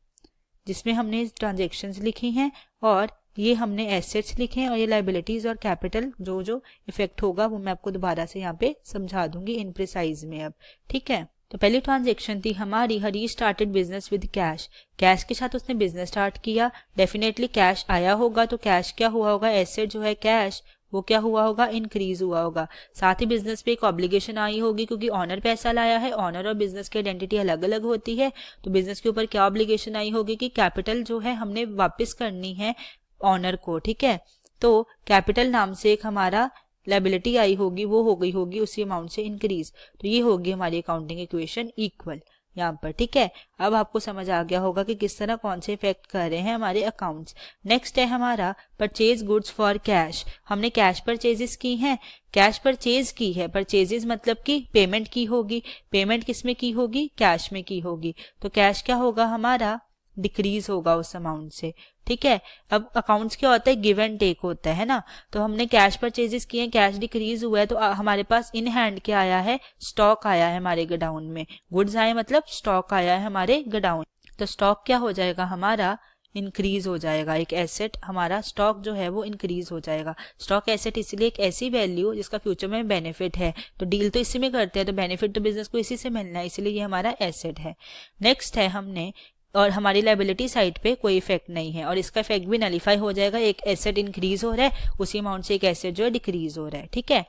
B: जिसमें हमने ट्रांजेक्शन्स लिखी हैं और ये हमने एसेट्स लिखे हैं, और ये लायबिलिटीज और कैपिटल जो जो इफेक्ट होगा वो मैं आपको दोबारा से यहाँ पे समझा दूंगी इन प्रिसाइज में अब, ठीक है। तो पहली ट्रांजेक्शन थी हमारी, Harish started business with cash, cash के साथ उसने बिजनेस स्टार्ट किया, डेफिनेटली कैश आया होगा, तो कैश क्या हुआ होगा, एसेट जो है कैश वो क्या हुआ होगा, इंक्रीज हुआ होगा। साथ ही बिजनेस पे एक ऑब्लिगेशन आई होगी क्योंकि ऑनर पैसा लाया है, ऑनर और बिजनेस की आइडेंटिटी अलग अलग होती है, तो बिजनेस के ऊपर क्या ऑब्लिगेशन आई होगी कि कैपिटल जो है हमने वापस करनी है ऑनर को, ठीक है। तो कैपिटल नाम से एक हमारा लायबिलिटी आई होगी, वो हो गई होगी उसी अमाउंट से इंक्रीज। तो ये होगी हमारी अकाउंटिंग इक्वेशन इक्वल यहाँ पर, ठीक है। अब आपको समझ आ गया होगा कि किस तरह कौन से इफेक्ट कर रहे हैं हमारे अकाउंट्स। नेक्स्ट है हमारा परचेज गुड्स फॉर कैश। हमने कैश परचेजेस की हैं, कैश परचेज की है, परचेजेस मतलब कि पेमेंट की होगी, पेमेंट किस में की होगी, कैश में की होगी। तो कैश क्या होगा हमारा, डिक्रीज होगा उस अमाउंट से, ठीक है। अब अकाउंट्स क्या होता है, गिव एंड टेक होता है ना। तो हमने कैश परचेजेस किए हैं, कैश डिक्रीज हुआ है, तो हमारे पास इन हैंड क्या आया है, स्टॉक आया है हमारे गोडाउन में। गुड्स आए मतलब स्टॉक आया है हमारे गोडाउन। तो स्टॉक क्या हो जाएगा हमारा, इंक्रीज हो जाएगा। एक एसेट हमारा स्टॉक जो है वो इंक्रीज हो जाएगा। स्टॉक एसेट इसलिए एक ऐसी वैल्यू जिसका फ्यूचर में बेनिफिट है, तो डील तो इसी में करते हैं, तो बेनिफिट तो बिजनेस को इसी से मिलना है, इसलिए ये हमारा एसेट है। नेक्स्ट है हमने, और हमारी लायबिलिटी साइड पे कोई इफेक्ट नहीं है और इसका इफेक्ट भी नलीफाई हो जाएगा। एक एसेट इंक्रीज हो रहा है, उसी अमाउंट से एक एसेट जो है डिक्रीज हो रहा है, ठीक है।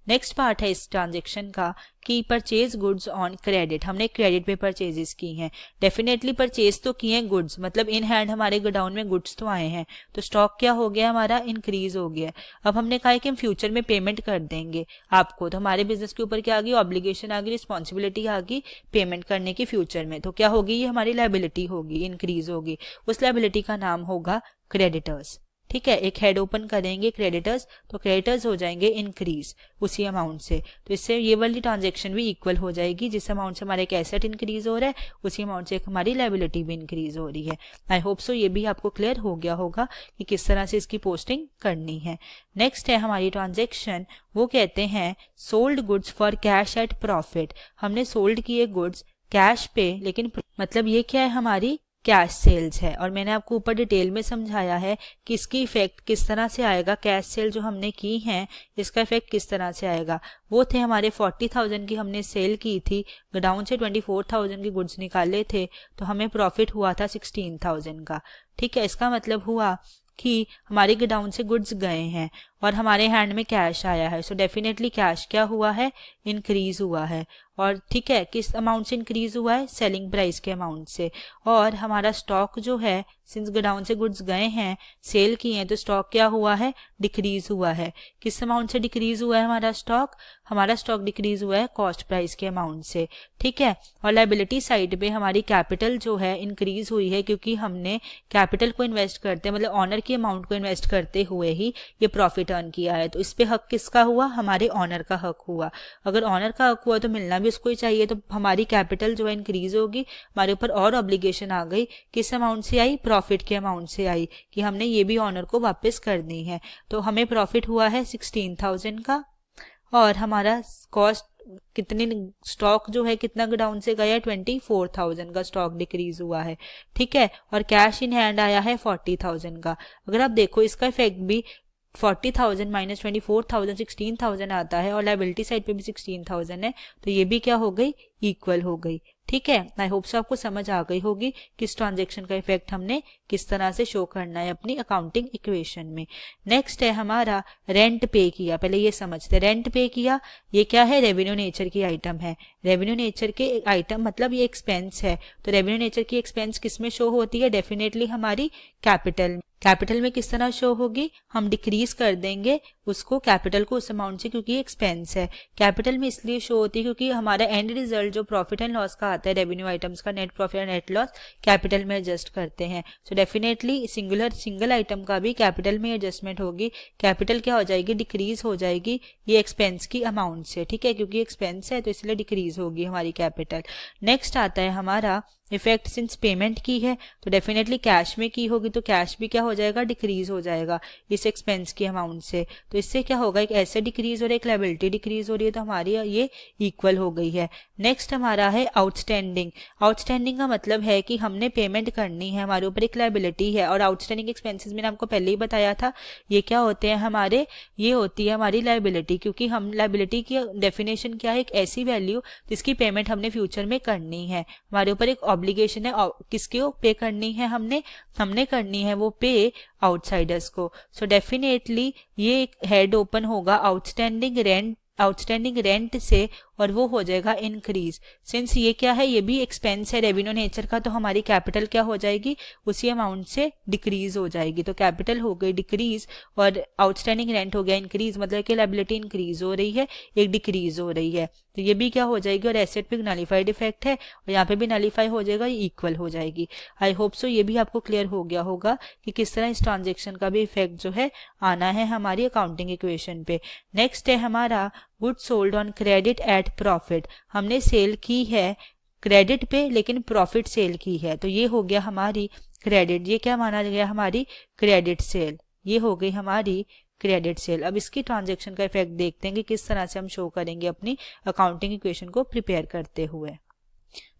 B: नेक्स्ट पार्ट है इस ट्रांजेक्शन का कि परचेज गुड्स ऑन क्रेडिट। हमने क्रेडिट पे परचेजेस की हैं, डेफिनेटली परचेज तो किए हैं गुड्स, मतलब इन हैंड हमारे गोडाउन में गुड्स तो आए हैं, तो स्टॉक क्या हो गया हमारा, इंक्रीज हो गया। अब हमने कहा कि हम फ्यूचर में पेमेंट कर देंगे आपको, तो हमारे बिजनेस के ऊपर क्या आ गई, ऑब्लिगेशन आ गई, रिस्पॉन्सिबिलिटी आ गई पेमेंट करने की फ्यूचर में। तो क्या होगी, ये हमारी लायबिलिटी होगी, इंक्रीज होगी। उस लायबिलिटी का नाम होगा क्रेडिटर्स, ठीक है। एक हेड ओपन करेंगे क्रेडिटर्स, तो क्रेडिटर्स हो जाएंगे इंक्रीज उसी अमाउंट से। तो इससे ये वाली ट्रांजेक्शन भी इक्वल हो जाएगी, जिस अमाउंट से हमारा एक एसेट इंक्रीज हो रहा है उसी अमाउंट से एक हमारी लायबिलिटी भी इंक्रीज हो रही है। आई होप सो ये भी आपको क्लियर हो गया होगा कि किस तरह से इसकी पोस्टिंग करनी है। नेक्स्ट है हमारी ट्रांजेक्शन, वो कहते हैं sold goods for cash at profit. हमने सोल्ड किए गुड्स कैश पे, लेकिन मतलब ये क्या है, हमारी कैश सेल्स है। और मैंने आपको ऊपर डिटेल में समझाया है कि इसकी इफेक्ट किस तरह से आएगा, कैश सेल जो हमने की हैं इसका इफेक्ट किस तरह से आएगा। वो थे हमारे 40,000 की हमने सेल की थी, गोडाउन से 24,000 के गुड्स निकाले थे, तो हमें प्रॉफिट हुआ था 16,000 का, ठीक है। इसका मतलब हुआ कि हमारे गोडाउन से गुड्स गए हैं और हमारे हैंड में कैश आया है, सो डेफिनेटली कैश क्या हुआ है, इंक्रीज हुआ है। और ठीक है, किस अमाउंट से इंक्रीज हुआ है, सेलिंग प्राइस के अमाउंट से। और हमारा स्टॉक जो है, सिंस गोडाउन से गुड्स गए हैं, सेल किए हैं, तो स्टॉक क्या हुआ है, डिक्रीज हुआ है। किस अमाउंट से डिक्रीज हुआ है हमारा स्टॉक डिक्रीज हुआ है कॉस्ट प्राइस के अमाउंट से, ठीक है। और लायबिलिटी साइड पे हमारी कैपिटल जो है इंक्रीज हुई है, क्योंकि हमने कैपिटल को इन्वेस्ट करते, मतलब ऑनर की अमाउंट को इन्वेस्ट करते हुए ही ये प्रॉफिट अर्न किया है। तो इस पे हक किसका हुआ, हमारे ऑनर का हक हुआ। अगर ऑनर का हक हुआ तो मिलना भी उसको ही चाहिए, तो हमारी कैपिटल जो है इंक्रीज होगी, हमारे ऊपर और ऑब्लिगेशन आ गई। किस अमाउंट से आई, प्रॉफिट के अमाउंट से आई, कि हमने ये भी ऑनर को वापस कर दी है। तो हमें प्रॉफिट हुआ है 16,000 का, और हमारा कॉस्ट कितने, स्टॉक जो है कितना गोडाउन से गया है, 24,000 का स्टॉक डिक्रीज हुआ है, ठीक है। और कैश इन हैंड आया है 40,000 का। अगर आप देखो इसका इफेक्ट भी 40,000 माइनस 24,000 16,000 आता है, और लायबिलिटी साइड पे भी 16,000 है, तो ये भी क्या हो गई, इक्वल हो गई, ठीक है। आई होप सो आपको समझ आ गई होगी कि इस ट्रांजेक्शन का इफेक्ट हमने किस तरह से शो करना है अपनी अकाउंटिंग इक्वेशन में। नेक्स्ट है हमारा रेंट पे किया। पहले ये समझते, रेंट पे किया ये क्या है, रेवेन्यू नेचर की आइटम है। रेवेन्यू नेचर के आइटम मतलब ये एक्सपेंस है, तो रेवेन्यू नेचर की एक्सपेंस किस में शो होती है, डेफिनेटली हमारी कैपिटल में किस तरह शो होगी, हम डिक्रीज कर देंगे उसको, कैपिटल को उस अमाउंट से, क्योंकि एक्सपेंस है। कैपिटल में इसलिए शो होती है क्योंकि हमारा एंड रिजल्ट जो प्रॉफिट एंड लॉस का आता है, रेवेन्यू आइटम्स का net profit and net loss capital में एडजस्ट करते हैं। सो डेफिनेटली सिंगल आइटम का भी कैपिटल में एडजस्टमेंट होगी। कैपिटल क्या हो जाएगी, डिक्रीज हो जाएगी ये एक्सपेंस की अमाउंट से, ठीक है, क्योंकि एक्सपेंस है तो इसलिए डिक्रीज होगी हमारी कैपिटल। नेक्स्ट आता है हमारा इफेक्ट, सिंस पेमेंट की है तो डेफिनेटली कैश में की होगी, तो कैश भी क्या हो जाएगा, डिक्रीज हो जाएगा इस एक्सपेंस की अमाउंट से। तो इससे क्या होगा, एक एसेट डिक्रीज हो रहा है, एक लायबिलिटी डिक्रीज हो रही है, तो हमारी ये इक्वल हो गई है। नेक्स्ट हमारा है आउटस्टैंडिंग। आउटस्टैंडिंग का मतलब है कि हमने पेमेंट करनी है, हमारे ऊपर एक लायबिलिटी है। और आउटस्टैंडिंग एक्सपेंसेस मैंने आपको पहले ही बताया था, ये क्या होते हैं हमारे, ये होती है हमारी लायबिलिटी, क्योंकि हम लायबिलिटी की डेफिनेशन क्या है, एक ऐसी वैल्यू जिसकी पेमेंट हमने फ्यूचर में करनी है, हमारे ऊपर एक ऑब्लिगेशन है किसको पे करनी है, हमने करनी है वो पे आउटसाइडर्स को। सो डेफिनेटली ये एक हेड ओपन होगा आउटस्टैंडिंग रेंट से और वो हो जाएगा इंक्रीज। सिंस ये क्या है, ये भी एक्सपेंस है रेवेन्यू नेचर का, तो हमारी कैपिटल क्या हो जाएगी, उसी अमाउंट से डिक्रीज हो जाएगी। तो कैपिटल हो गई डिक्रीज और आउटस्टैंडिंग रेंट हो गया इंक्रीज, मतलब कि लायबिलिटी इंक्रीज हो रही है, एक डिक्रीज हो रही है। तो ये भी क्या हो जाएगी, और एसेट पे नलीफाइड इफेक्ट है और यहाँ पे भी नलीफाई हो जाएगा, ये इक्वल हो जाएगी। आई होप सो ये भी आपको क्लियर हो गया होगा कि किस तरह इस ट्रांजेक्शन का भी इफेक्ट जो है आना है हमारी अकाउंटिंग इक्वेशन पे। नेक्स्ट है हमारा good sold on credit at profit. हमने सेल की है क्रेडिट पे लेकिन प्रॉफिट सेल की है, तो ये हो गया हमारी क्रेडिट। ये क्या माना गया, हमारी क्रेडिट सेल, ये हो गई हमारी क्रेडिट सेल। अब इसकी ट्रांजैक्शन का इफेक्ट देखते हैं कि किस तरह से हम शो करेंगे अपनी अकाउंटिंग इक्वेशन को प्रिपेयर करते हुए।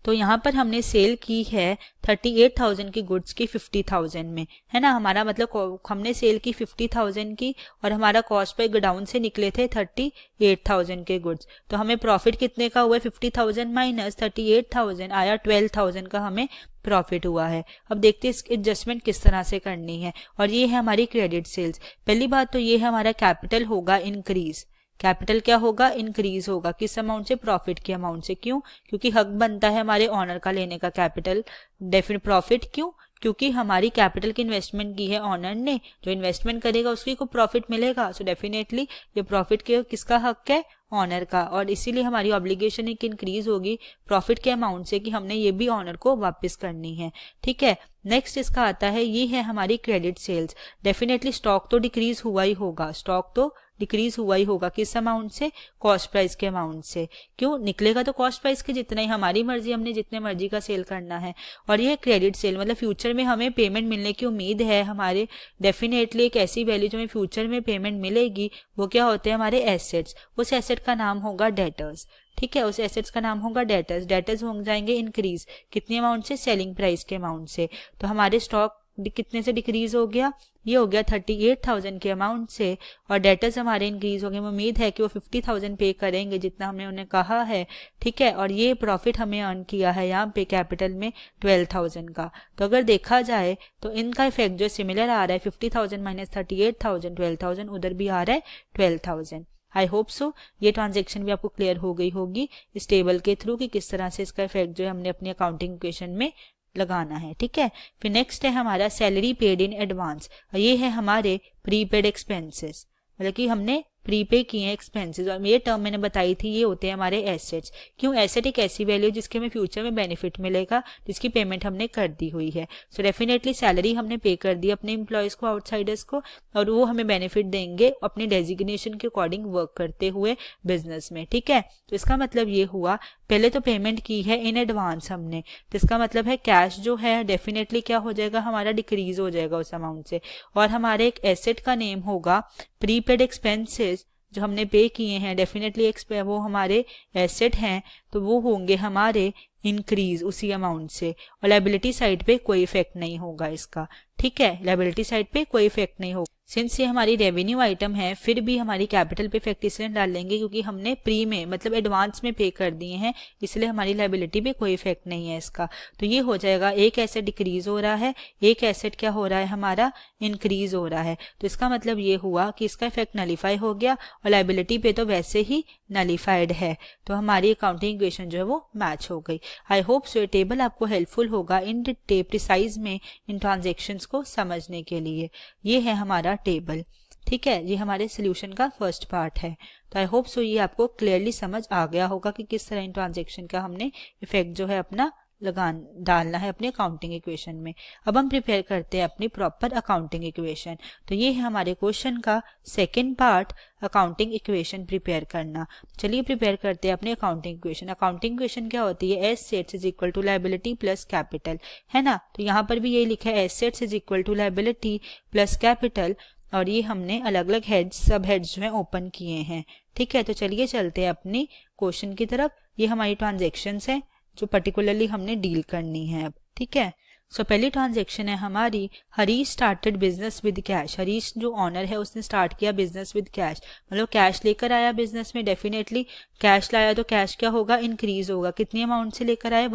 B: तो यहाँ पर हमने सेल की है 38,000 की गुड्स की 50,000 में, है ना। हमारा मतलब हमने सेल की 50,000 की और हमारा कॉस्ट पे गोडाउन से निकले थे 38,000 के गुड्स। तो हमें प्रॉफिट कितने का हुआ, 50,000 माइनस 38,000 आया 12,000 का हमें प्रॉफिट हुआ है। अब देखते हैं इसकी एडजस्टमेंट किस तरह से करनी है। और ये है हमारी क्रेडिट सेल्स। पहली बात तो ये है हमारा कैपिटल होगा इंक्रीज, कैपिटल क्या होगा, इंक्रीज होगा। किस अमाउंट से, प्रॉफिट के अमाउंट से। क्यों, क्योंकि हक बनता है हमारे ऑनर का लेने का कैपिटल डेफिनेट प्रॉफिट। क्यों, क्योंकि हमारी कैपिटल की इन्वेस्टमेंट की है ऑनर ने, जो इन्वेस्टमेंट करेगा उसकी को प्रॉफिट मिलेगा। सो डेफिनेटली ये प्रॉफिट के किसका हक है, ऑनर का। और इसीलिए हमारी ऑब्लिगेशन एक इंक्रीज होगी प्रॉफिट के अमाउंट से कि हमने ये भी ऑनर को वापस करनी है। ठीक है, नेक्स्ट इसका आता है, ये है हमारी क्रेडिट सेल्स। डेफिनेटली स्टॉक तो डिक्रीज हुआ ही होगा, स्टॉक तो डिक्रीज हुआ ही होगा। किस अमाउंट से, कॉस्ट प्राइस के अमाउंट से। क्यों, निकलेगा तो कॉस्ट प्राइस के जितना ही, हमारी मर्जी, हमने जितने मर्जी का सेल करना है। और ये क्रेडिट सेल मतलब फ्यूचर में हमें पेमेंट मिलने की उम्मीद है हमारे। डेफिनेटली एक ऐसी वैल्यू जो हमें फ्यूचर में पेमेंट मिलेगी वो क्या होते हैं, हमारे एसेट्स। उस एसेट का नाम होगा डेटर्स। ठीक है, उस एसेट्स का नाम होगा डेटर्स। डेटर्स हो जाएंगे इंक्रीज, कितने अमाउंट से, सेलिंग प्राइस के अमाउंट से। तो हमारे स्टॉक कितने से डिक्रीज हो गया, ये हो गया 38,000 के अमाउंट से। और डेटर्स हमारे इंक्रीज हो गए। उम्मीद है कि वो 50,000 पे करेंगे जितना हमने उन्हें कहा है। ठीक है, और ये प्रॉफिट हमें अर्न किया है यहाँ पे कैपिटल में 12,000 का। तो अगर देखा जाए तो इनका इफेक्ट जो सिमिलर आ रहा है, 50,000 माइनस 38,000 12,000, उधर भी आ रहा है 12,000। आई होप सो ये ट्रांजेक्शन भी आपको क्लियर हो गई होगी इस टेबल के थ्रू कि किस तरह से इसका इफेक्ट जो है हमने अपनी अकाउंटिंग इक्वेशन में लगाना है। ठीक है, फिर नेक्स्ट है हमारा सैलरी पेड इन एडवांस। ये है हमारे प्रीपेड एक्सपेंसेस, मतलब कि हमने प्रीपे किए एक्सपेंसेस। और ये टर्म मैंने बताई थी, ये होते हैं हमारे एसेट्स। क्यों, एसेट एक ऐसी वैल्यू जिसके हमें फ्यूचर में बेनिफिट मिलेगा, जिसकी पेमेंट हमने कर दी हुई है। सो डेफिनेटली सैलरी हमने पे कर दी अपने एम्प्लॉयज को, आउटसाइडर्स को, और वो हमें बेनिफिट देंगे अपनी डेजिग्नेशन के अकॉर्डिंग वर्क करते हुए बिजनेस में। ठीक है, तो इसका मतलब ये हुआ, पहले तो पेमेंट की है इन एडवांस हमने, तो इसका मतलब है कैश जो है डेफिनेटली क्या हो जाएगा, हमारा डिक्रीज हो जाएगा उस अमाउंट से। और हमारे एक एसेट का नेम होगा प्रीपेड एक्सपेंसेस, जो हमने पे किए हैं डेफिनेटली वो हमारे एसेट हैं, तो वो होंगे हमारे इंक्रीज उसी अमाउंट से। और लायबिलिटी साइड पे कोई इफेक्ट नहीं होगा इसका। ठीक है, लायबिलिटी साइड पे कोई इफेक्ट नहीं होगा। सिंस ये हमारी रेवेन्यू आइटम है, फिर भी हमारी कैपिटल पे इफेक्ट इसलिए डाल लेंगे क्योंकि हमने प्री में मतलब एडवांस में पे कर दिए हैं, इसलिए हमारी लायबिलिटी पे कोई इफेक्ट नहीं है इसका। तो ये हो जाएगा, एक एसेट डिक्रीज हो रहा है, एक एसेट क्या हो रहा है हमारा, इंक्रीज हो रहा है। तो इसका मतलब ये हुआ कि इसका इफेक्ट नलीफाई हो गया और लायबिलिटी पे तो वैसे ही नलीफाइड है, तो हमारी अकाउंटिंग इक्वेशन जो है वो मैच हो गई। आई होप सो ये टेबल आपको हेल्पफुल होगा इन प्रिसाइज में इन ट्रांजेक्शन्स को समझने के लिए। ये है हमारा टेबल। ठीक है, ये हमारे सोल्यूशन का फर्स्ट पार्ट है। तो आई होप सो ये आपको क्लियरली समझ आ गया होगा कि किस तरह इन ट्रांजेक्शन का हमने इफेक्ट जो है अपना डालना है अपने अकाउंटिंग इक्वेशन में। अब हम प्रिपेयर करते हैं अपनी प्रॉपर अकाउंटिंग इक्वेशन। तो ये है हमारे क्वेश्चन का second part, accounting equation prepare करना। चलिए प्रिपेयर करते हैं अपने अकाउंटिंग इक्वेशन। अकाउंटिंग इक्वेशन क्या होती है, assets is equal to liability plus capital, है ना। तो यहाँ पर भी यही लिखा है, assets is equal to liability plus capital. और ये हमने अलग अलग हेड्स, सब हेड्स जो है ओपन किए हैं। ठीक है, तो चलिए चलते हैं अपनी क्वेश्चन की तरफ। ये हमारी ट्रांजेक्शन्स हैं जो पर्टिकुलरली हमने डील करनी है अब। ठीक है, सो पहली ट्रांजेक्शन है हमारी, Harish started business with cash. Harish जो ऑनर है उसने स्टार्ट किया बिजनेस विद कैश, मतलब कैश लेकर आया बिजनेस में। डेफिनेटली कैश लाया तो कैश क्या होगा, इंक्रीज होगा। कितनी अमाउंट से लेकर आया,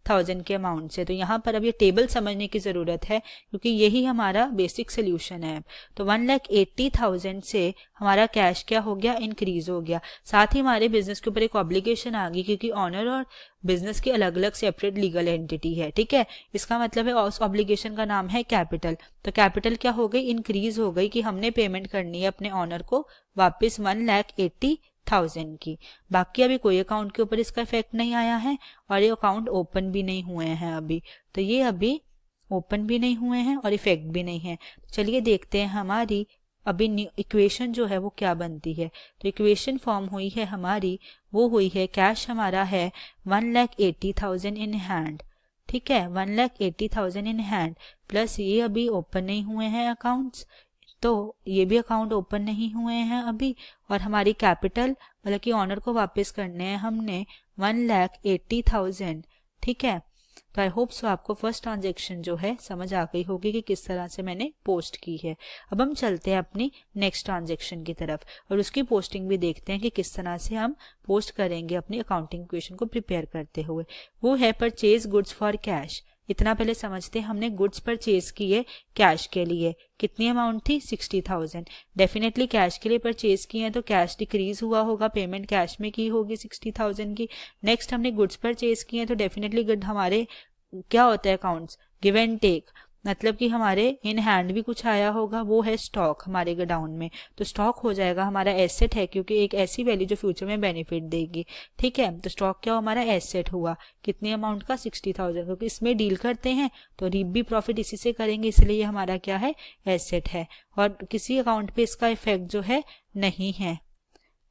B: 1000 के अमाउंट से। तो यहाँ पर अब ये टेबल समझने की ज़रूरत है क्योंकि यही हमारा बेसिक सोल्यूशन है। तो 1,80,000 से हमारा कैश क्या हो गया, इंक्रीज हो गया। साथ ही हमारे बिजनेस के ऊपर एक ऑब्लिगेशन आ गई क्योंकि ऑनर और बिजनेस की अलग अलग सेपरेट लीगल एंटिटी है, ठीक है। इसका मतलब है उस ऑब्लिगेशन का नाम है कैपिटल। तो कैपिटल क्या हो गई, इंक्रीज हो गई कि हमने पेमेंट करनी है अपने ऑनर को वापस 1,80,000 की। बाकी अभी कोई अकाउंट के ऊपर इसका इफेक्ट नहीं आया है और ये अकाउंट ओपन भी नहीं हुए हैं अभी। तो ये अभी ओपन भी नहीं हुए हैं और इफेक्ट भी नहीं है। तो चलिए देखते हैं हमारी अभी इक्वेशन जो है वो क्या बनती है। तो इक्वेशन फॉर्म हुई है हमारी, वो हुई है कैश हमारा है 1,80,000 इन हैंड, ठीक है, 1,80,000 इन हैंड प्लस ये अभी ओपन नहीं हुए हैं अकाउंट्स, तो ये भी अकाउंट ओपन नहीं हुए हैं अभी। और हमारी कैपिटल मतलब कि ऑनर को वापस करने हैं हमने 1,80,000, ठीक है। तो आई होप सो आपको फर्स्ट ट्रांजेक्शन जो है समझ आ गई होगी कि किस तरह से मैंने पोस्ट की है। अब हम चलते हैं अपनी नेक्स्ट ट्रांजेक्शन की तरफ और उसकी पोस्टिंग भी देखते हैं कि किस तरह से हम पोस्ट करेंगे अपनी अकाउंटिंग इक्वेशन को प्रिपेयर करते हुए। वो है परचेज गुड्स फॉर कैश। इतना पहले समझते हैं, हमने गुड्स परचेज किए कैश के लिए, कितनी अमाउंट थी, 60,000। डेफिनेटली कैश के लिए परचेज किए हैं तो कैश डिक्रीज हुआ होगा, पेमेंट कैश में की होगी 60,000 की। नेक्स्ट हमने गुड्स परचेज किए हैं तो डेफिनेटली गुड हमारे क्या होता है अकाउंट्स, गिव एंड टेक, मतलब कि हमारे इन हैंड भी कुछ आया होगा, वो है स्टॉक हमारे गोडाउन में। तो स्टॉक हो जाएगा हमारा एसेट है क्योंकि एक ऐसी वैल्यू जो फ्यूचर में बेनिफिट देगी, ठीक है। तो स्टॉक क्या हमारा एसेट हुआ, कितनी अमाउंट का, 60,000, क्योंकि इसमें डील करते हैं तो रीप भी प्रॉफिट इसी से करेंगे, इसलिए ये हमारा क्या है, एसेट है और किसी अकाउंट पे इसका इफेक्ट जो है नहीं है।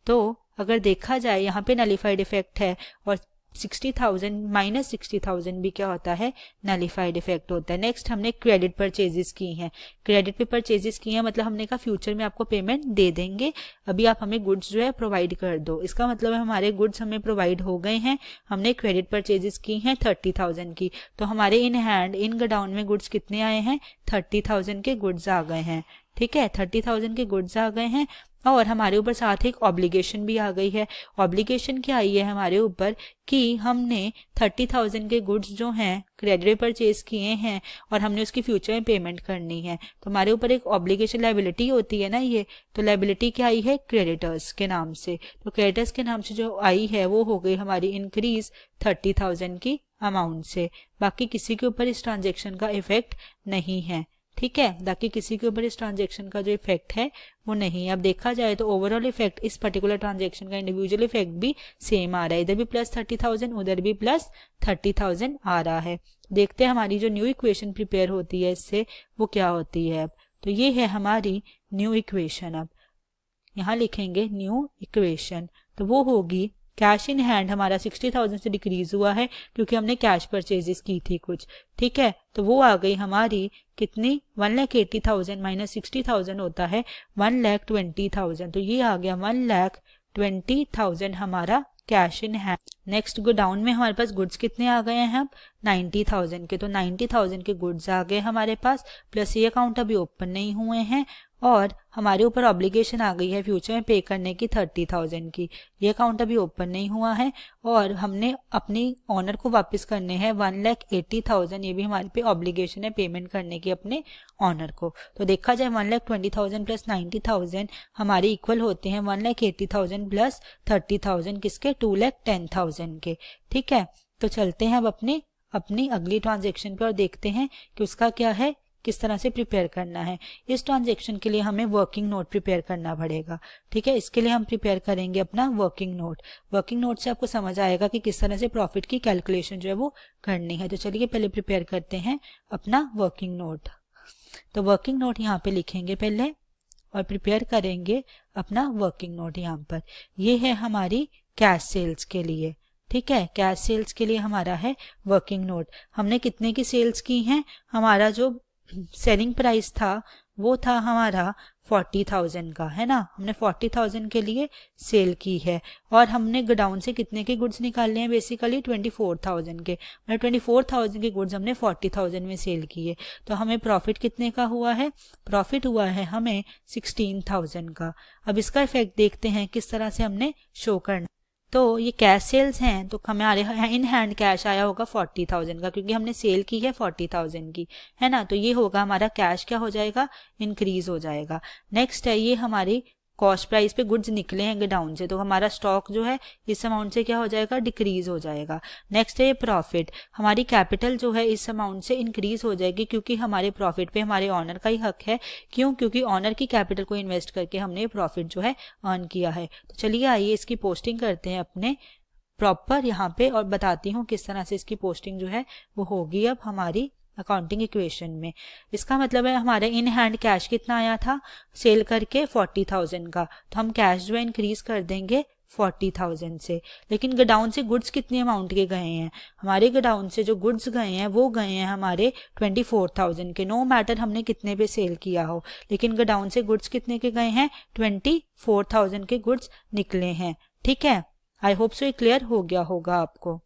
B: तो अगर देखा जाए यहाँ पे नलिफाइड इफेक्ट है और 60,000 माइनस 60,000 भी क्या होता है, नलिफाइड इफेक्ट होता है। नेक्स्ट हमने क्रेडिट परचेजेस की हैं, क्रेडिट पे परचेजेस की हैं मतलब हमने कहा फ्यूचर में आपको पेमेंट दे देंगे, अभी आप हमें गुड्स जो है प्रोवाइड कर दो। इसका मतलब है हमारे गुड्स हमें प्रोवाइड हो गए हैं, हमने क्रेडिट परचेजेस की हैं 30,000 की। तो हमारे इन हैंड इन गोडाउन में गुड्स कितने आए हैं, 30,000 के गुड्स आ गए हैं, ठीक है, 30,000 के गुड्स आ गए हैं। और हमारे ऊपर साथ एक ऑब्लिगेशन भी आ गई है। ऑब्लिगेशन क्या आई है हमारे ऊपर कि हमने 30,000 के गुड्स जो हैं क्रेडिट परचेज किए हैं और हमने उसकी फ्यूचर में पेमेंट करनी है। तो हमारे ऊपर एक ऑब्लिगेशन लायबिलिटी होती है ना ये, तो लायबिलिटी क्या आई है, क्रेडिटर्स के नाम से। तो क्रेडिटर्स के नाम से जो आई है वो हो गई हमारी इंक्रीज 30,000 की अमाउंट से। बाकी किसी के ऊपर इस ट्रांजेक्शन का इफेक्ट नहीं है, ठीक है, बाकी किसी के ऊपर इस ट्रांजेक्शन का जो इफेक्ट है वो नहीं है। अब देखा जाए तो ओवरऑल इफेक्ट इस पर्टिकुलर ट्रांजेक्शन का इंडिविजुअल इफेक्ट भी सेम आ रहा है, इधर भी प्लस 30,000 उधर भी प्लस 30,000 आ रहा है। देखते हैं हमारी जो न्यू इक्वेशन प्रिपेयर होती है इससे वो क्या होती है। अब तो ये है हमारी न्यू इक्वेशन। अब यहाँ लिखेंगे न्यू इक्वेशन, तो वो होगी कैश इन हैंड हमारा 60,000 से डिक्रीज हुआ है क्योंकि हमने कैश परचेजेस की थी कुछ, ठीक है। तो वो आ गई हमारी कितनी, 1,80,000 माइनस 60,000 होता है 1,20,000। तो ये आ गया 1,20,000 हमारा cash in hand. Next godown में हमारे पास गुड्स कितने आ गए हैं, अब 90,000 के। तो 90,000 के गुड्स आ गए हमारे पास, प्लस ये अकाउंट अभी ओपन नहीं हुए हैं और हमारे ऊपर ऑब्लिगेशन आ गई है फ्यूचर में पे करने की 30,000 की। ये अकाउंट अभी ओपन नहीं हुआ है और हमने अपनी ऑनर को वापस करने हैं 1,80,000, ये भी हमारे पे ऑब्लिगेशन है पेमेंट करने की अपने ऑनर को। तो देखा जाए 1,20,000 प्लस 90,000 हमारे इक्वल होते हैं 1,80,000 प्लस 30,000 किसके, 2,10,000 के, ठीक है। तो चलते हैं अब अपनी अगली ट्रांजेक्शन पे और देखते हैं कि उसका क्या है, किस तरह से प्रिपेयर करना है। इस ट्रांजेक्शन के लिए हमें वर्किंग नोट प्रिपेयर करना पड़ेगा, ठीक है। इसके लिए हम प्रिपेयर करेंगे अपना वर्किंग नोट। वर्किंग नोट से आपको समझ आएगा कि किस तरह से प्रॉफिट की कैलकुलेशन जो है वो करनी है। तो चलिए पहले प्रिपेयर करते हैं अपना वर्किंग नोट। तो वर्किंग नोट यहाँ पे लिखेंगे पहले और प्रिपेयर करेंगे अपना वर्किंग नोट। यहाँ पर ये है हमारी कैश सेल्स के लिए, ठीक है। कैश सेल्स के लिए हमारा है वर्किंग नोट। हमने कितने की सेल्स की हैं, हमारा जो सेलिंग प्राइस था वो था हमारा 40,000 का, है ना। हमने 40,000 के लिए सेल की है और हमने गोडाउन से कितने के गुड्स निकालने हैं, बेसिकली 24,000 के। मतलब 24,000 के गुड्स हमने 40,000 में सेल किए। तो हमें प्रॉफिट कितने का हुआ है, प्रॉफिट हुआ है हमें 16,000 का। अब इसका इफेक्ट देखते हैं किस तरह से हमने शो करना। तो ये कैश सेल्स हैं तो हमारे इन हैंड कैश आया होगा 40,000 का, क्योंकि हमने सेल की है 40,000 की, है ना। तो ये होगा हमारा कैश क्या हो जाएगा, इंक्रीज हो जाएगा। नेक्स्ट है ये हमारी कॉस्ट प्राइस पे गुड्स निकले हैं गोडाउन से, तो हमारा स्टॉक जो है इस अमाउंट से क्या हो जाएगा, डिक्रीज हो जाएगा। नेक्स्ट है ये प्रॉफिट, हमारी कैपिटल जो है इस अमाउंट से इंक्रीज हो जाएगी, क्योंकि हमारे प्रॉफिट पे हमारे ऑनर का ही हक है। क्यों, क्योंकि ऑनर की कैपिटल को इन्वेस्ट करके हमने प्रॉफिट जो है अर्न किया है। तो चलिए आइए इसकी पोस्टिंग करते हैं अपने प्रॉपर यहाँ पे, और बताती हूँ किस तरह से इसकी पोस्टिंग जो है वो होगी अब हमारी अकाउंटिंग इक्वेशन में। इसका मतलब है हमारे इन हैंड कैश कितना आया था सेल करके 40,000 का, तो हम कैश जो है इंक्रीज कर देंगे 40,000 से। लेकिन गोडाउन से गुड्स कितने अमाउंट के गए हैं, हमारे गोडाउन से जो गुड्स गए हैं वो गए हैं हमारे 24,000 के, नो मैटर हमने कितने पे सेल किया हो, लेकिन गोडाउन से गुड्स कितने के गए हैं, 24,000 के गुड्स निकले हैं। ठीक है, आई होप सो ये क्लियर हो गया होगा आपको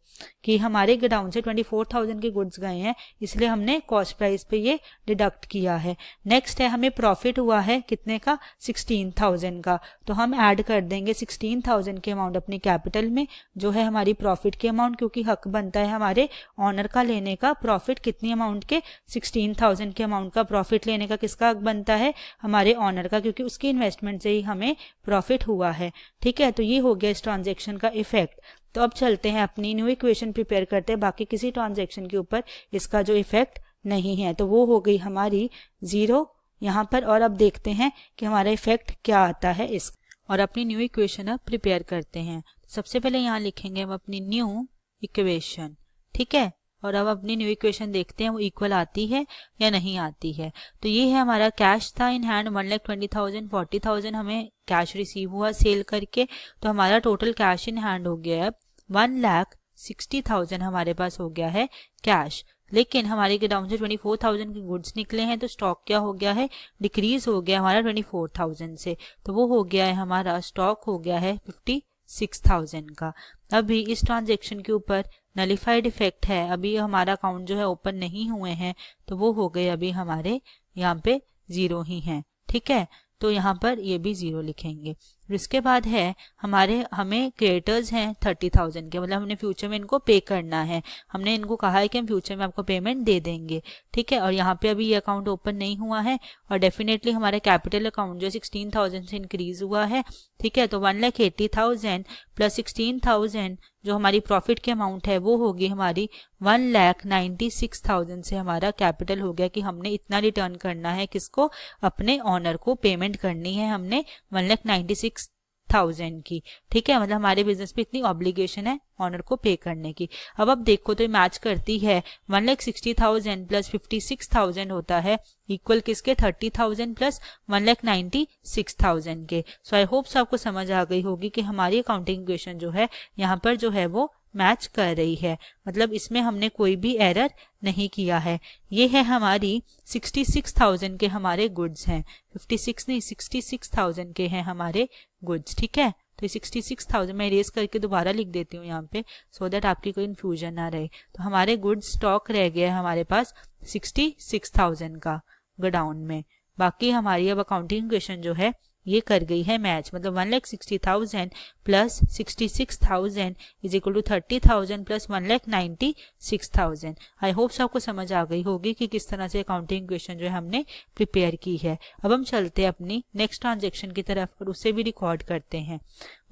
B: कि हमारे गोडाउन से 24,000 के गुड्स गए हैं, इसलिए हमने कॉस्ट प्राइस पे ये डिडक्ट किया है। नेक्स्ट है हमें प्रॉफिट हुआ है कितने का, 16,000 का, तो हम ऐड कर देंगे 16,000 के अमाउंट अपनी कैपिटल में, जो है हमारी प्रॉफिट के अमाउंट, क्योंकि हक बनता है हमारे ऑनर का लेने का प्रॉफिट कितनी अमाउंट के, 16,000 के अमाउंट का प्रॉफिट लेने का किसका हक बनता है, हमारे ऑनर का, क्योंकि उसकी इन्वेस्टमेंट से ही हमें प्रॉफिट हुआ है। ठीक है, तो ये हो गया इस ट्रांजेक्शन का इफेक्ट। तो अब चलते हैं अपनी न्यू इक्वेशन प्रिपेयर करते हैं, बाकी किसी ट्रांजैक्शन के ऊपर इसका जो इफेक्ट नहीं है, तो वो हो गई हमारी 0 यहाँ पर। और अब देखते हैं कि हमारा इफेक्ट क्या आता है इस, और अपनी न्यू इक्वेशन अब प्रिपेयर करते हैं। सबसे पहले यहाँ लिखेंगे हम अपनी न्यू इक्वेशन, ठीक है, और अब अपनी न्यू इक्वेशन देखते हैं वो इक्वल आती है या नहीं आती है। तो ये है हमारा कैश था इन हैंड 1,20,000, 40,000 हमें कैश रिसीव हुआ सेल करके, तो हमारा टोटल कैश इन हैंड हो गया है 1,60,000 हमारे पास हो गया है कैश। लेकिन हमारे गोडाउन से 24,000 के गुड्स निकले हैं, तो स्टॉक क्या हो गया है, डिक्रीज हो गया हमारा 24,000 से, तो वो हो गया है हमारा स्टॉक हो गया है 56,000 का। अभी इस ट्रांजेक्शन के ऊपर नलिफाइड इफेक्ट है, अभी हमारा अकाउंट जो है ओपन नहीं हुए हैं, तो वो हो गए अभी हमारे यहाँ पे 0 ही हैं। ठीक है, तो यहाँ पर ये भी 0 लिखेंगे। इसके बाद है हमें क्रेडिटर्स हैं 30,000 के, मतलब हमने फ्यूचर में इनको पे करना है, हमने इनको कहा है कि हम फ्यूचर में आपको पेमेंट दे देंगे। ठीक है, और यहाँ पे अभी ये अकाउंट ओपन नहीं हुआ है, और डेफिनेटली हमारा कैपिटल अकाउंट जो 16,000 से इंक्रीज हुआ है। ठीक है, तो 1,80,000 प्लस 16,000 जो हमारी प्रॉफिट की अमाउंट है वो होगी हमारी 1,96,000 से हमारा कैपिटल हो गया कि हमने इतना रिटर्न करना है, किसको, अपने ऑनर को पेमेंट करनी है हमने 1,96,000 की। ठीक है, मतलब हमारे बिजनेस पे इतनी ऑब्लिगेशन है ऑनर को पे करने की। अब देखो तो मैच करती है, 1,60,000 प्लस 56,000 होता है इक्वल किसके, 30,000 प्लस 1,96,000 के। सो आई होप आपको समझ आ गई होगी कि हमारी अकाउंटिंग इक्वेशन जो है यहाँ पर जो है वो मैच कर रही है, मतलब इसमें हमने कोई भी एरर नहीं किया है। ये है हमारी 66,000 के हमारे गुड्स हैं, 56 नहीं 66,000 के हैं हमारे गुड्स। ठीक है, तो 66,000 मैं इरेज करके दोबारा लिख देती हूँ यहाँ पे, सो दैट आपकी कोई इन्फ्यूजन ना रहे। तो हमारे गुड्स स्टॉक रह गया हमारे पास 66,000 का गोडाउन में। बाकी हमारी अब अकाउंटिंग इक्वेशन जो है ये कर गई है मैच, मतलब 1,60,000 plus 66,000 is equal to 30,000 plus 1,96,000। I hope आपको समझ आ गई होगी कि किस तरह से अकाउंटिंग इक्वेशन जो है हमने प्रिपेयर की है। अब हम चलते हैं अपनी नेक्स्ट ट्रांजेक्शन की तरफ और उसे भी रिकॉर्ड करते हैं।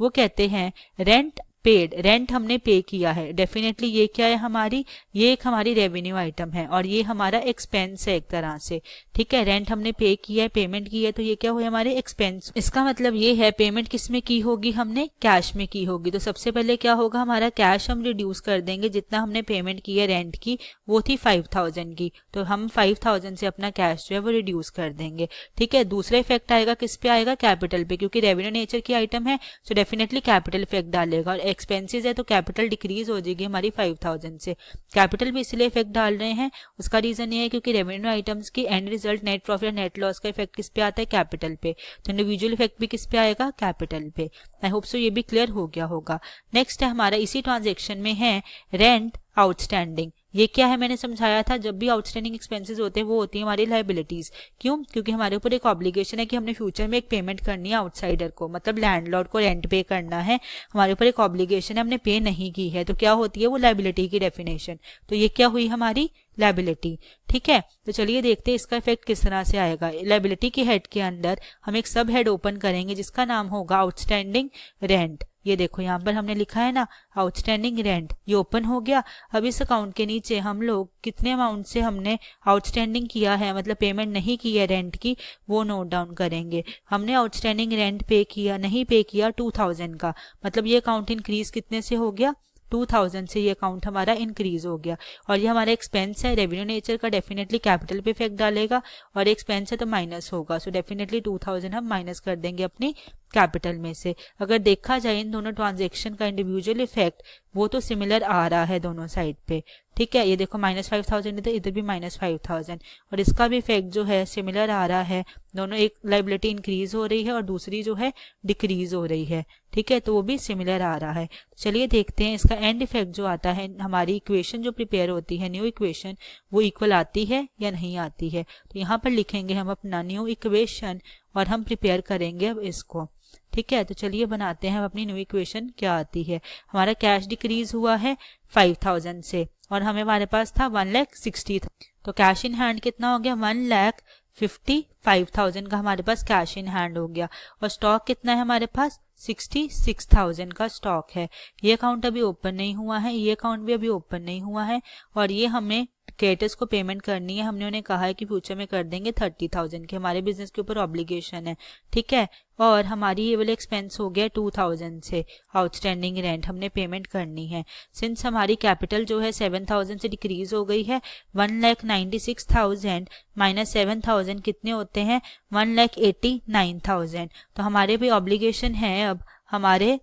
B: वो कहते हैं रेंट पेड, रेंट हमने पे किया है, डेफिनेटली ये क्या है हमारी, ये एक हमारी रेवेन्यू आइटम है और ये हमारा एक्सपेंस है एक तरह से। ठीक है, रेंट हमने पे किया है, पेमेंट की है, तो ये क्या हुआ हमारे एक्सपेंस। इसका मतलब ये है पेमेंट किस में की होगी, हमने कैश में की होगी। तो सबसे पहले क्या होगा, हमारा कैश हम रिड्यूस कर देंगे, जितना हमने पेमेंट की है रेंट की वो थी 5,000 की, तो हम 5,000 से अपना कैश जो है वो रिड्यूस कर देंगे। ठीक है, दूसरा इफेक्ट आएगा किस पे आएगा, कैपिटल पे, क्योंकि रेवेन्यू नेचर की आइटम है तो डेफिनेटली कैपिटल इफेक्ट डालेगा, और एक्सपेंसेस है तो कैपिटल डिक्रीज हो जाएगी हमारी 5,000 से। कैपिटल भी इसलिए इफेक्ट डाल रहे हैं, उसका रीजन ये है क्योंकि रेवेन्यू आइटम्स की and result net profit net loss का इफेक्ट किस पे आता है, कैपिटल पे, तो इंडिविजुअल इफेक्ट भी किस पे आएगा, कैपिटल पे। आई होप सो ये भी क्लियर हो गया होगा। नेक्स्ट है हमारा इसी ट्रांजेक्शन में है रेंट आउटस्टैंडिंग। ये क्या है मैंने समझाया था, जब भी आउटस्टैंडिंग एक्सपेंसेस होते हैं वो होती है हमारी लायबिलिटीज। क्यों? क्योंकि हमारे ऊपर एक ऑब्लिगेशन है कि हमने फ्यूचर में एक पेमेंट करनी है आउटसाइडर को, मतलब लैंडलॉर्ड को रेंट पे करना है, हमारे ऊपर एक ऑब्लिगेशन है, हमने पे नहीं की है, तो क्या होती है वो लायबिलिटी की डेफिनेशन। तो ये क्या हुई हमारी लायबिलिटी। ठीक है, तो चलिए देखते हैं इसका इफेक्ट किस तरह से आएगा। लायबिलिटी के हेड के अंदर हम एक सब हेड ओपन करेंगे जिसका नाम होगा आउटस्टैंडिंग रेंट। ये देखो यहाँ पर हमने लिखा है ना आउटस्टैंडिंग रेंट, ये ओपन हो गया। अब इस अकाउंट के नीचे हम लोग कितने अमाउंट से हमने आउटस्टैंडिंग किया है, मतलब पेमेंट नहीं की है रेंट की, वो नोट डाउन करेंगे। हमने आउटस्टैंडिंग रेंट पे किया, नहीं पे किया 2000 का, मतलब ये अकाउंट इंक्रीज कितने से हो गया 2000 से, ये अकाउंट हमारा इंक्रीज हो गया। और ये हमारा एक्सपेंस है, रेवेन्यू नेचर का, डेफिनेटली कैपिटल पे इफेक्ट डालेगा, और एक्सपेंस है तो माइनस होगा, सो डेफिनेटली 2000 हम माइनस कर देंगे अपनी कैपिटल में से। अगर देखा जाए इन दोनों ट्रांजेक्शन का इंडिविजुअल इफेक्ट वो तो सिमिलर आ रहा है दोनों साइड पे। ठीक है, ये देखो -5000 इधर, इधर भी -5000, और इसका भी इफेक्ट जो है सिमिलर आ रहा है। दोनों, एक लायबिलिटी इंक्रीज हो रही है और दूसरी जो है डिक्रीज हो रही है। ठीक है, तो वो भी सिमिलर आ रहा है। चलिए देखते हैं इसका एंड इफेक्ट जो आता है, हमारी इक्वेशन जो प्रिपेयर होती है न्यू इक्वेशन, वो इक्वल आती है या नहीं आती है। तो यहाँ पर लिखेंगे हम अपना न्यू इक्वेशन और हम प्रिपेयर करेंगे अब इसको। ठीक है, तो चलिए बनाते हैं अपनी न्यू इक्वेशन क्या आती है। हमारा कैश डिक्रीज हुआ है 5000 से और हमारे पास था 1,60,000, तो कैश इन हैंड कितना हो गया 1,55,000 का हमारे पास कैश इन हैंड हो गया। और स्टॉक कितना है हमारे पास 66,000 का स्टॉक है। ये अकाउंट अभी ओपन नहीं हुआ है, ये अकाउंट भी अभी ओपन नहीं हुआ है, और ये हमें क्रेडिटर्स को पेमेंट करनी है। हमने उन्हें कहा है कि फ्यूचर में कर देंगे 30,000 के, हमारे बिजनेस के ऊपर ऑब्लिगेशन है। ठीक है, और हमारी ये वाले एक्सपेंस हो गया 2000 से, आउटस्टैंडिंग रेंट हमने पेमेंट करनी है। सिंस हमारी कैपिटल जो है 7000 से डिक्रीज हो गई है, 1,96,000 माइनस 7000 कितने होते हैं 1,89,000। तो हमारे भी ऑब्लिगेशन है अब हमारे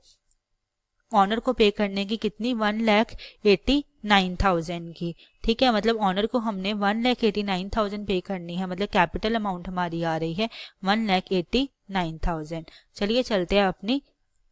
B: ऑनर को पे करने की, कितनी 1,89,000 की। ठीक है, मतलब ऑनर को हमने 1,89,000 पे करनी है, मतलब कैपिटल अमाउंट हमारी आ रही है 1,89,000। चलिए चलते हैं अपनी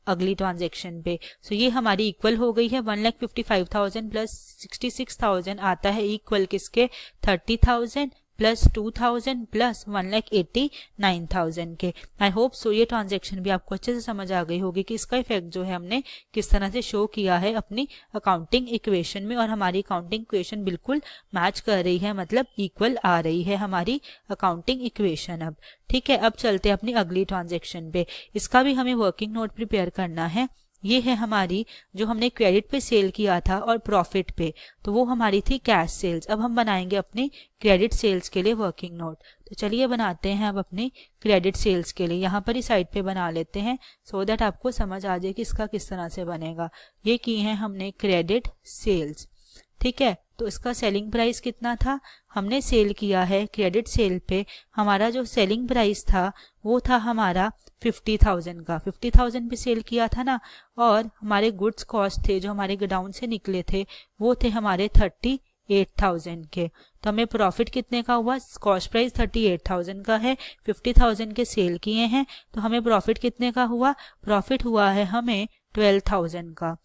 B: अगली ट्रांजेक्शन पे। सो ये हमारी इक्वल हो गई है 1,55,000 प्लस 66,000 आता है इक्वल किसके 30,000 प्लस 2000 प्लस 1,89,000 के। आई होप सो ये ट्रांजेक्शन भी आपको अच्छे से समझ आ गई होगी कि इसका इफेक्ट जो है हमने किस तरह से शो किया है अपनी अकाउंटिंग इक्वेशन में, और हमारी अकाउंटिंग इक्वेशन बिल्कुल मैच कर रही है, मतलब इक्वल आ रही है हमारी अकाउंटिंग इक्वेशन अब। ठीक है, अब चलते हैं अपनी अगली ट्रांजेक्शन पे। इसका भी हमें वर्किंग नोट प्रिपेयर करना है। ये है हमारी जो हमने क्रेडिट पे सेल किया था और प्रॉफिट पे, तो वो हमारी थी कैश सेल्स। अब हम बनाएंगे अपनी क्रेडिट सेल्स के लिए वर्किंग नोट। तो चलिए बनाते हैं अब अपनी क्रेडिट सेल्स के लिए। यहाँ पर ही साइड पे बना लेते हैं सो दैट आपको समझ आ जाए कि इसका किस तरह से बनेगा। ये की है हमने क्रेडिट सेल्स। ठीक है, तो इसका सेलिंग प्राइस कितना था, हमने सेल किया है क्रेडिट सेल पे, हमारा जो सेलिंग प्राइस था वो था हमारा 50,000 का, 50,000 पे सेल किया था ना। और हमारे गुड्स कॉस्ट थे जो हमारे गोडाउन से निकले थे वो थे हमारे 38,000 के। तो हमें प्रॉफिट कितने का हुआ, कॉस्ट प्राइस 38,000 का है, 50,000 के सेल किए हैं, तो हमें प्रॉफिट कितने का हुआ, प्रॉफिट हुआ है हमें 12,000 का।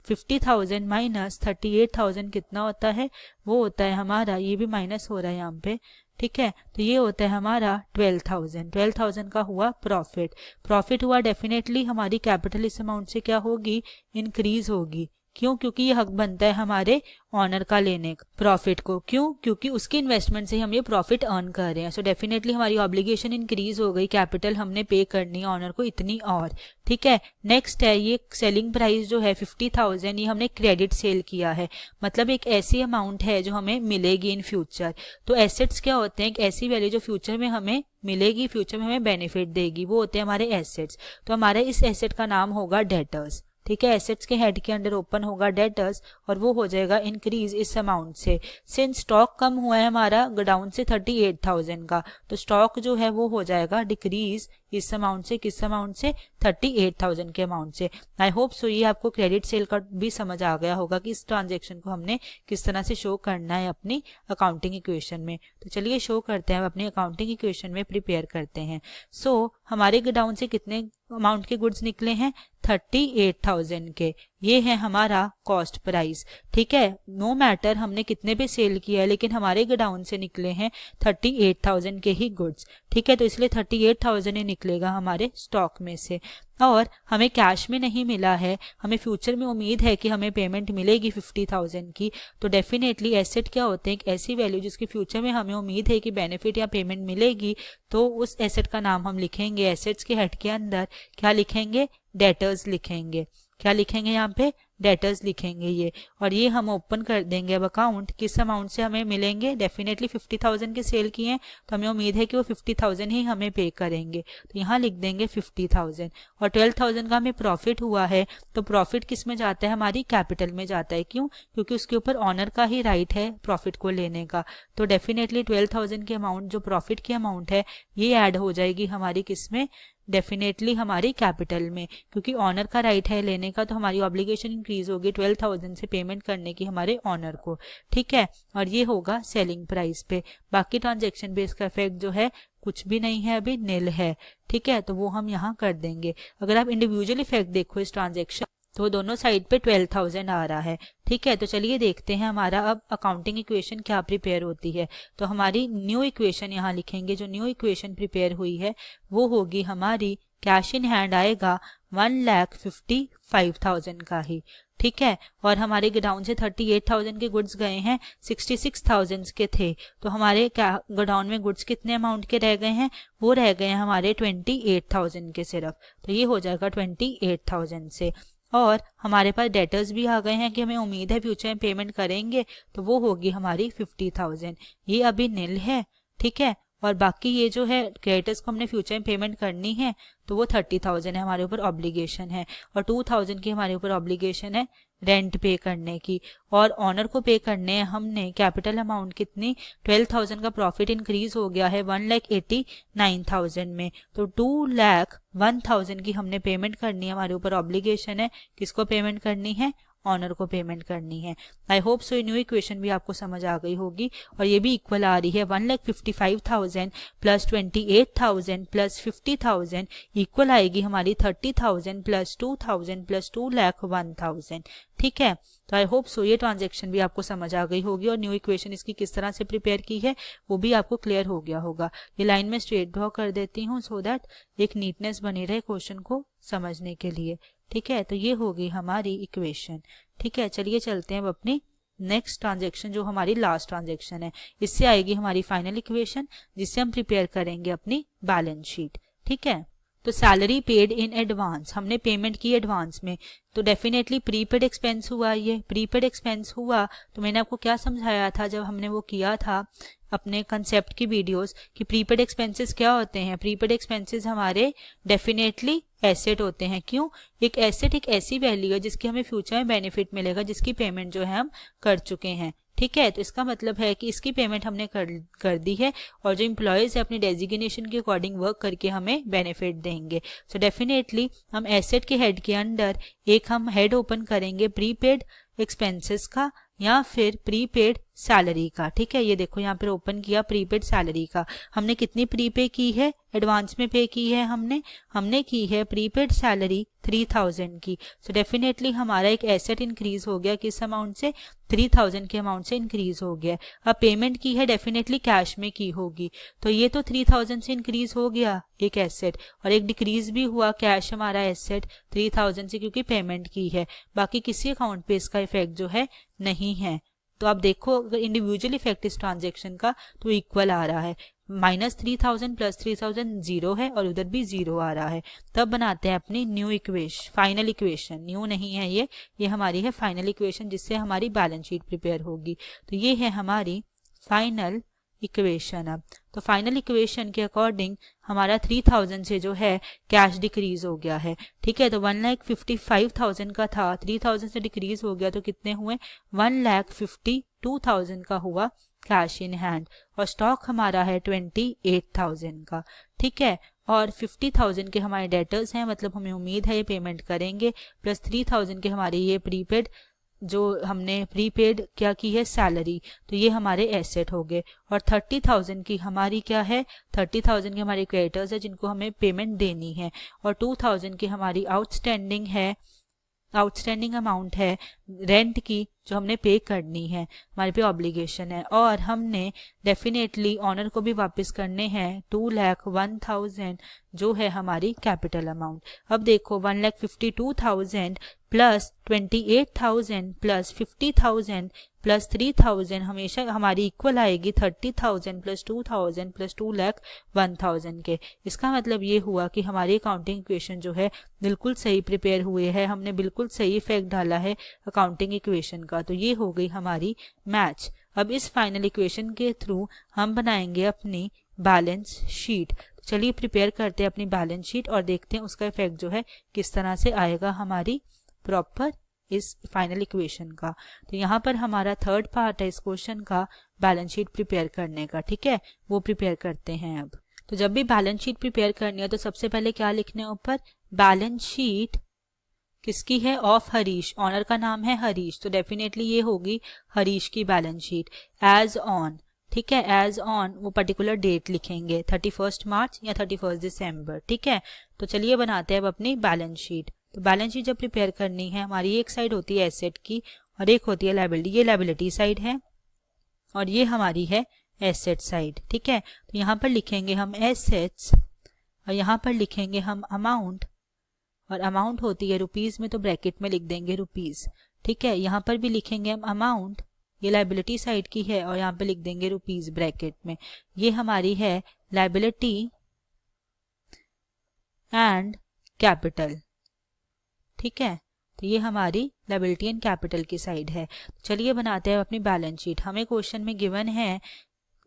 B: 50,000 माइनस 38,000 कितना होता है, वो होता है हमारा, ये भी माइनस हो रहा है यहाँ पे। ठीक है, तो ये होता है हमारा 12,000 का हुआ प्रॉफिट। प्रॉफिट हुआ, डेफिनेटली हमारी कैपिटल इस अमाउंट से क्या होगी, इंक्रीज होगी। क्यों, क्योंकि ये हक बनता है हमारे ऑनर का लेने का प्रॉफिट को। क्यों, क्योंकि उसकी इन्वेस्टमेंट से हम ये प्रॉफिट अर्न कर रहे हैं। सो डेफिनेटली हमारी ऑब्लिगेशन इंक्रीज हो गई, कैपिटल हमने पे करनी है ऑनर को इतनी और। ठीक है, नेक्स्ट है ये सेलिंग प्राइस जो है 50,000, ये हमने क्रेडिट सेल किया है, मतलब एक ऐसी अमाउंट है जो हमें मिलेगी इन फ्यूचर। तो एसेट्स क्या होते हैं, एक ऐसी वैल्यू जो फ्यूचर में हमें मिलेगी, फ्यूचर में हमें बेनिफिट देगी, वो होते हैं हमारे एसेट्स। तो हमारे इस एसेट का नाम होगा डेटर्स। ठीक है, एसेट्स के हेड के अंडर ओपन होगा डेटर्स और वो हो जाएगा इंक्रीज इस अमाउंट से। सिंस स्टॉक कम हुआ है हमारा गोडाउन से 38,000 का, तो स्टॉक जो है वो हो जाएगा डिक्रीज इस अमाउंट से, किस अमाउंट से 38,000 के अमाउंट से। आई होप सो ये आपको क्रेडिट सेल का भी समझ आ गया होगा कि इस ट्रांजेक्शन को हमने किस तरह से शो करना है अपनी अकाउंटिंग इक्वेशन में। तो चलिए शो करते हैं, अपनी अकाउंटिंग इक्वेशन में प्रिपेयर करते हैं। सो हमारे गोडाउन से कितने अमाउंट के गुड्स निकले हैं 38,000 के, ये है हमारा कॉस्ट प्राइस। ठीक है, नो मैटर हमने कितने पे सेल किया है, लेकिन हमारे गोडाउन से निकले हैं 38,000 के ही गुड्स। ठीक है, तो इसलिए 38,000 ही निकलेगा हमारे स्टॉक में से। और हमें कैश में नहीं मिला है, हमें फ्यूचर में उम्मीद है कि हमें पेमेंट मिलेगी 50,000 की। तो डेफिनेटली एसेट क्या होते हैं, एक ऐसी वैल्यू जिसकी फ्यूचर में हमें उम्मीद है कि बेनिफिट या पेमेंट मिलेगी, तो उस एसेट का नाम हम लिखेंगे, एसेट्स के हेड के अंदर क्या लिखेंगे, डेटर्स लिखेंगे। क्या लिखेंगे यहाँ पे, डेटर्स लिखेंगे ये। और ये हम ओपन कर देंगे अब अकाउंट। किस अमाउंट से हमें मिलेंगे, डेफिनेटली 50,000 के सेल किए हैं तो हमें उम्मीद है कि वो 50,000 ही हमें पे करेंगे, तो यहाँ लिख देंगे 50,000। और 12,000 का हमें प्रॉफिट हुआ है, तो प्रॉफिट किस में जाता है, हमारी कैपिटल में जाता है। क्यों, क्योंकि उसके ऊपर ऑनर का ही राइट है प्रॉफिट को लेने का। तो डेफिनेटली 12,000 की अमाउंट जो प्रॉफिट की अमाउंट है ये ऐड हो जाएगी हमारी किस में, डेफिनेटली हमारी कैपिटल में। क्योंकि ऑनर का राइट है लेने का, तो हमारी ऑब्लिगेशन इंक्रीज होगी 12,000 से पेमेंट करने की हमारे ऑनर को। ठीक है, और ये होगा सेलिंग प्राइस पे। बाकी ट्रांजेक्शन बेस का इफेक्ट जो है कुछ भी नहीं है, अभी नील है। ठीक है, तो वो हम यहाँ कर देंगे। अगर आप इंडिविजुअल इफेक्ट देखो इस ट्रांजेक्शन, तो दोनों साइड पे 12,000 आ रहा है। ठीक है, तो चलिए देखते हैं हमारा अब अकाउंटिंग इक्वेशन क्या प्रिपेयर होती है। तो हमारी न्यू इक्वेशन यहाँ लिखेंगे। जो न्यू इक्वेशन प्रिपेयर हुई है वो होगी हमारी, कैश इन हैंड आएगा 1,55,000 का ही। ठीक है, और हमारे गोडाउन से 38,000 के गुड्स गए हैं, 66,000 के थे, तो हमारे गोडाउन में गुड्स कितने अमाउंट के रह गए हैं, वो रह गए हैं हमारे 28,000 के सिर्फ। तो ये हो जाएगा 28,000 से। और हमारे पास डेटर्स भी आ गए हैं कि हमें उम्मीद है फ्यूचर में पेमेंट करेंगे, तो वो होगी हमारी 50,000। ये अभी नील है। ठीक है, और बाकी ये जो है क्रेडिटर्स को हमने फ्यूचर में पेमेंट करनी है, तो वो 30,000 है, हमारे ऊपर ऑब्लिगेशन है। और 2,000 की हमारे ऊपर ऑब्लिगेशन है रेंट पे करने की। और ऑनर को पे करने हैं हमने कैपिटल अमाउंट कितनी, 12,000 का प्रॉफिट इंक्रीज हो गया है 1,89,000 में, तो 2,01,000 की हमने पेमेंट करनी है, हमारे ऊपर ऑब्लिगेशन है। किसको पेमेंट करनी है, ऑनर को पेमेंट करनी है। I hope so new equation भी आपको समझ आ गई होगी। और ये भी इक्वल आ रही है 1,55,000 प्लस 28,000 प्लस 50,000 इक्वल आएगी हमारी 30,000 प्लस 2,000 प्लस 2,01,000। ठीक है, तो आई होप सो ये ट्रांजेक्शन भी आपको समझ आ गई होगी और न्यू इक्वेशन इसकी किस तरह से प्रिपेयर की है वो भी आपको क्लियर हो गया होगा। ये लाइन में स्ट्रेट ड्रॉ कर देती हूँ सो दैट एक नीटनेस बनी रहे क्वेश्चन को समझने के लिए। ठीक है, तो ये होगी हमारी इक्वेशन। ठीक है, चलिए चलते हैं अब अपनी नेक्स्ट ट्रांजेक्शन, जो हमारी लास्ट ट्रांजेक्शन है। इससे आएगी हमारी फाइनल इक्वेशन, जिससे हम प्रिपेयर करेंगे अपनी बैलेंस शीट। ठीक है, तो सैलरी पेड इन एडवांस, हमने पेमेंट की एडवांस में, तो डेफिनेटली प्रीपेड एक्सपेंस हुआ। ये प्रीपेड एक्सपेंस हुआ तो मैंने आपको क्या समझाया था जब हमने वो किया था अपने कंसेप्ट की वीडियोस, कि प्रीपेड एक्सपेंसेस क्या होते हैं। प्रीपेड एक्सपेंसेस हमारे डेफिनेटली एसेट होते हैं। क्यों, एक एसेट एक ऐसी वैल्यू है जिसकी हमें फ्यूचर में बेनिफिट मिलेगा, जिसकी पेमेंट जो है हम कर चुके हैं। ठीक है, तो इसका मतलब है कि इसकी पेमेंट हमने कर दी है और जो एम्प्लॉयज है अपनी डेजिग्नेशन के अकॉर्डिंग वर्क करके हमें बेनिफिट देंगे। सो डेफिनेटली हम एसेट के हेड के अंदर एक हम हेड ओपन करेंगे प्रीपेड एक्सपेंसेस का या फिर प्रीपेड सैलरी का। ठीक है, ये देखो यहाँ पर ओपन किया प्रीपेड सैलरी का। हमने कितनी प्रीपे की है, एडवांस में पे की है हमने की है प्रीपेड सैलरी 3,000 की। सो डेफिनेटली हमारा एक एसेट इंक्रीज हो गया, किस अमाउंट से, 3,000 के अमाउंट से इंक्रीज हो गया। अब पेमेंट की है डेफिनेटली कैश में की होगी, तो ये तो 3,000 से इंक्रीज हो गया एक एसेट, और एक डिक्रीज भी हुआ कैश हमारा एसेट 3,000 से, क्योंकि पेमेंट की है। बाकी किसी अकाउंट पे इसका इफेक्ट जो है नहीं है। तो आप देखो अगर इंडिविजुअल इफेक्ट इस ट्रांजेक्शन का तो इक्वल आ रहा है, -3,000 प्लस 3,000 जीरो है और उधर भी जीरो आ रहा है। तब बनाते हैं अपनी new equation, final equation. New नहीं है ये हमारी है फाइनल इक्वेशन, जिससे हमारी बैलेंस शीट प्रिपेयर होगी। तो ये है हमारी फाइनल इक्वेशन। अब तो फाइनल इक्वेशन के अकॉर्डिंग हमारा 3,000 से जो है कैश डिक्रीज हो गया है। ठीक है, तो 1,55,000 का था, 3,000 से डिक्रीज हो गया तो कितने हुए, 1,52,000 का हुआ कैश इन हैंड। और स्टॉक हमारा है 28,000 का। ठीक है, और 50,000 के हमारे डेटर्स हैं, मतलब हमें उम्मीद है ये पेमेंट करेंगे, प्लस 3,000 के हमारे ये प्रीपेड जो हमने प्रीपेड क्या की है सैलरी, तो ये हमारे एसेट हो गए। और 30,000 की हमारी क्या है, 30,000 के हमारे क्रेडिटर्स है जिनको हमें पेमेंट देनी है। और 2,000 की हमारी आउटस्टैंडिंग है आउटस्टैंडिंग अमाउंट है रेंट की जो हमने पे करनी है, हमारे पे ऑब्लिगेशन है, और हमने डेफिनेटली ऑनर को भी वापस करने हैं 2,01,000 जो है हमारी कैपिटल अमाउंट। अब देखो 1,52,000 प्लस 28,000 प्लस 50,000 प्लस 3,000 हमेशा हमारी इक्वल आएगी 30,000 प्लस 2,000 प्लस 2,01,000 के। इसका मतलब ये हुआ कि हमारी अकाउंटिंग इक्वेशन जो है बिल्कुल सही प्रिपेयर हुए है, हमने बिल्कुल सही इफेक्ट डाला है अकाउंटिंग इक्वेशन का, तो ये हो गई हमारी मैच। अब इस फाइनल इक्वेशन के थ्रू हम बनाएंगे अपनी बैलेंस शीट। तो चलिए प्रिपेयर करते हैं अपनी बैलेंस शीट और देखते हैं उसका इफेक्ट जो है किस तरह से आएगा हमारी प्रॉपर इस फाइनल इक्वेशन का। तो यहाँ पर हमारा थर्ड पार्ट है इस क्वेश्चन का बैलेंस शीट प्रिपेयर करने का, ठीक है, वो प्रिपेयर करते हैं अब। तो जब भी बैलेंस शीट प्रिपेयर करनी है तो सबसे पहले क्या लिखना है ऊपर, बैलेंस शीट किसकी है, ऑफ हरीश, ऑनर का नाम है हरीश, तो डेफिनेटली ये होगी हरीश की बैलेंस शीट एज ऑन, ठीक है, एज ऑन वो पर्टिकुलर डेट लिखेंगे 31 मार्च या 31 दिसंबर, ठीक है। तो चलिए बनाते हैं अब अपनी बैलेंस शीट। तो बैलेंस शीट जब प्रिपेयर करनी है हमारी एक साइड होती है एसेट की और एक होती है लायबिलिटी, ये लायबिलिटी साइड है और ये हमारी है एसेट साइड, ठीक है। तो यहाँ पर लिखेंगे हम एसेट्स और यहाँ पर लिखेंगे हम अमाउंट, और अमाउंट होती है रुपीज में तो ब्रैकेट में लिख देंगे रुपीज, ठीक है। यहाँ पर भी लिखेंगे हम अमाउंट, ये लायबिलिटी साइड की है और यहाँ पे लिख देंगे रुपीज ब्रैकेट में। ये हमारी है लायबिलिटी एंड कैपिटल, ठीक है। तो ये हमारी लायबिलिटी एंड कैपिटल की साइड है। तो चलिए बनाते हैं अपनी बैलेंस शीट। हमें क्वेश्चन में गिवन है,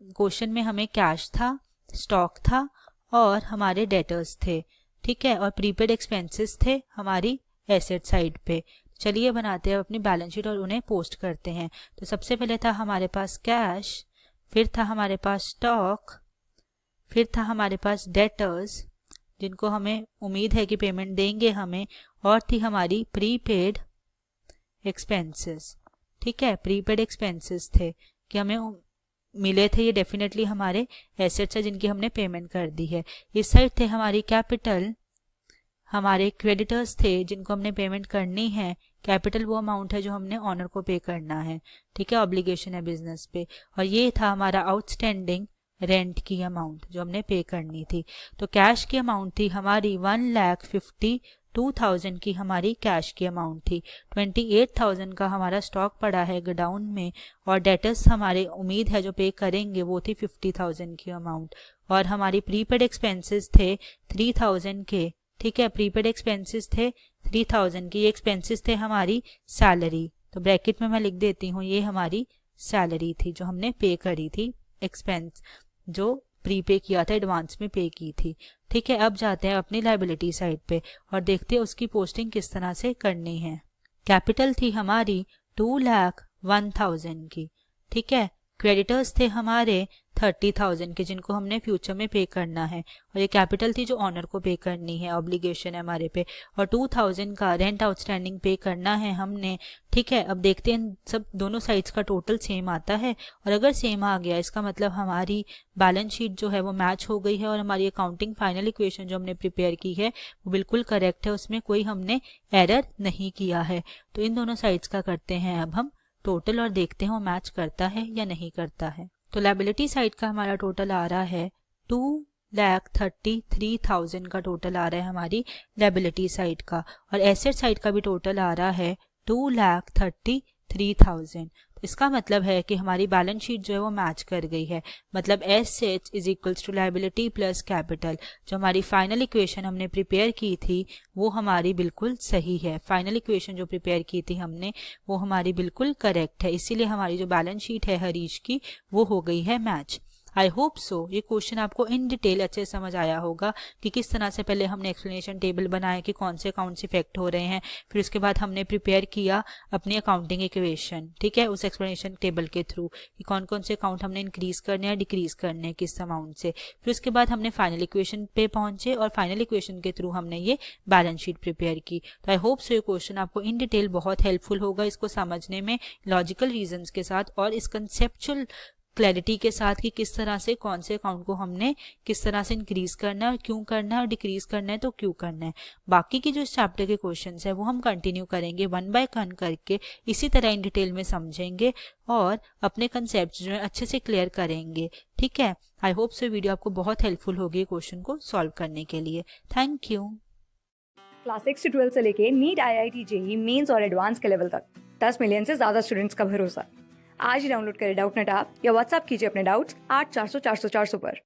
B: क्वेश्चन में हमें कैश था, स्टॉक था और हमारे डेटर्स थे, ठीक है, और प्रीपेड एक्सपेंसेस थे हमारी एसेट साइड पे। चलिए बनाते हैं अपनी बैलेंस शीट और उन्हें पोस्ट करते हैं। तो सबसे पहले था हमारे पास कैश, फिर था हमारे पास स्टॉक, फिर था हमारे पास डेटर्स जिनको हमें उम्मीद है कि पेमेंट देंगे हमें, और थी हमारी प्रीपेड एक्सपेंसेस, ठीक है। प्रीपेड एक्सपेंसेस थे कि हमें मिले थे, ये डेफिनेटली हमारे एसेट्स है जिनकी हमने पेमेंट कर दी है। इस साइड थे हमारी कैपिटल, हमारे क्रेडिटर्स थे जिनको हमने पेमेंट करनी है। कैपिटल वो अमाउंट है जो हमने ऑनर को पे करना है, ठीक है, ऑब्लिगेशन है बिजनेस पे। और ये था हमारा आउटस्टैंडिंग रेंट की अमाउंट जो हमने पे करनी थी। तो कैश की अमाउंट थी हमारी 1,52,000 की हमारी कैश की अमाउंट थी। 28,000 का हमारा स्टॉक पड़ा है गोडाउन में, और डेटर्स हमारे उम्मीद है जो पे करेंगे वो थी 50,000 की अमाउंट। और हमारी प्रीपेड एक्सपेंसेस थे 3,000 के, ठीक है, प्रीपेड एक्सपेंसेस थे 3,000 की। ये एक्सपेंसेस थे हमारी सैलरी, तो ब्रैकेट में मैं लिख देती हूँ ये हमारी सैलरी थी जो हमने पे करी थी, एक्सपेंस जो प्रीपे किया था, एडवांस में पे की थी, ठीक है। अब जाते हैं अपनी लायबिलिटी साइड पे और देखते हैं उसकी पोस्टिंग किस तरह से करनी है। कैपिटल थी हमारी 2,01,000 की, ठीक है। क्रेडिटर्स थे हमारे 30,000 के जिनको हमने फ्यूचर में पे करना है, और ये कैपिटल थी जो ऑनर को पे करनी है, ऑब्लिगेशन है हमारे पे। और 2,000 का रेंट आउटस्टैंडिंग पे करना है हमने, ठीक है। अब देखते हैं सब दोनों साइड्स का टोटल सेम आता है, और अगर सेम आ गया इसका मतलब हमारी बैलेंस शीट जो है वो मैच हो गई है और हमारी अकाउंटिंग फाइनल इक्वेशन जो हमने प्रिपेयर की है वो बिल्कुल करेक्ट है, उसमें कोई हमने एरर नहीं किया है। तो इन दोनों साइड्स का करते हैं अब हम टोटल और देखते हैं वो मैच करता है या नहीं करता है। तो लायबिलिटी साइड का हमारा टोटल आ रहा है 2,33,000 का टोटल आ रहा है हमारी लायबिलिटी साइड का, और एसेट साइड का भी टोटल आ रहा है 2,33,000। इसका मतलब है कि हमारी बैलेंस शीट जो है वो मैच कर गई है, मतलब assets is equals to liability plus capital. जो हमारी फाइनल इक्वेशन हमने प्रिपेयर की थी वो हमारी बिल्कुल सही है, फाइनल इक्वेशन जो प्रिपेयर की थी हमने वो हमारी बिल्कुल करेक्ट है, इसीलिए हमारी जो बैलेंस शीट है हरीश की वो हो गई है मैच। आई होप सो ये क्वेश्चन आपको इन डिटेल अच्छे समझ आया होगा कि किस तरह से पहले हमने एक्सप्लेनेशन टेबल बनाया कि कौन से अकाउंट्स इफेक्ट हो रहे हैं, फिर उसके बाद हमने प्रिपेयर किया अपनी अकाउंटिंग इक्वेशन, ठीक है, उस एक्सप्लेनेशन टेबल के थ्रू कि कौन कौन से अकाउंट हमने इंक्रीज करने या डिक्रीज करने किस अमाउंट से। फिर उसके बाद हमने फाइनल इक्वेशन पे पहुंचे और फाइनल इक्वेशन के थ्रू हमने ये बैलेंस शीट प्रिपेयर की। तो आई होप सो ये क्वेश्चन आपको इन डिटेल बहुत हेल्पफुल होगा इसको समझने में, लॉजिकल रीजंस के साथ, और इस कंसेप्चुअल क्लैरिटी के साथ कि किस तरह से कौन से अकाउंट को हमने किस तरह से इंक्रीज करना है और क्यों करना है, और डिक्रीज करना है तो क्यों करना है। बाकी की जो इस चैप्टर के क्वेश्चंस है वो हम कंटिन्यू करेंगे, 1 बाय 1 करके इसी तरह इन डिटेल में समझेंगे और अपने कंसेप्ट जो है अच्छे से क्लियर करेंगे। ठीक है, आई होप सो वीडियो आपको बहुत हेल्पफुल होगी क्वेश्चन को सॉल्व करने के लिए। Thank you.
A: क्लास 6 से 12 से लेके नीट, IIT, JEE मेंस और एडवांस के लेवल तक 10 मिलियन से ज्यादा स्टूडेंट्स का भरोसा। आज ही डाउनलोड करें डाउटनेट ऐप या व्हाट्सएप कीजिए अपने डाउट्स 8400 400 400 पर।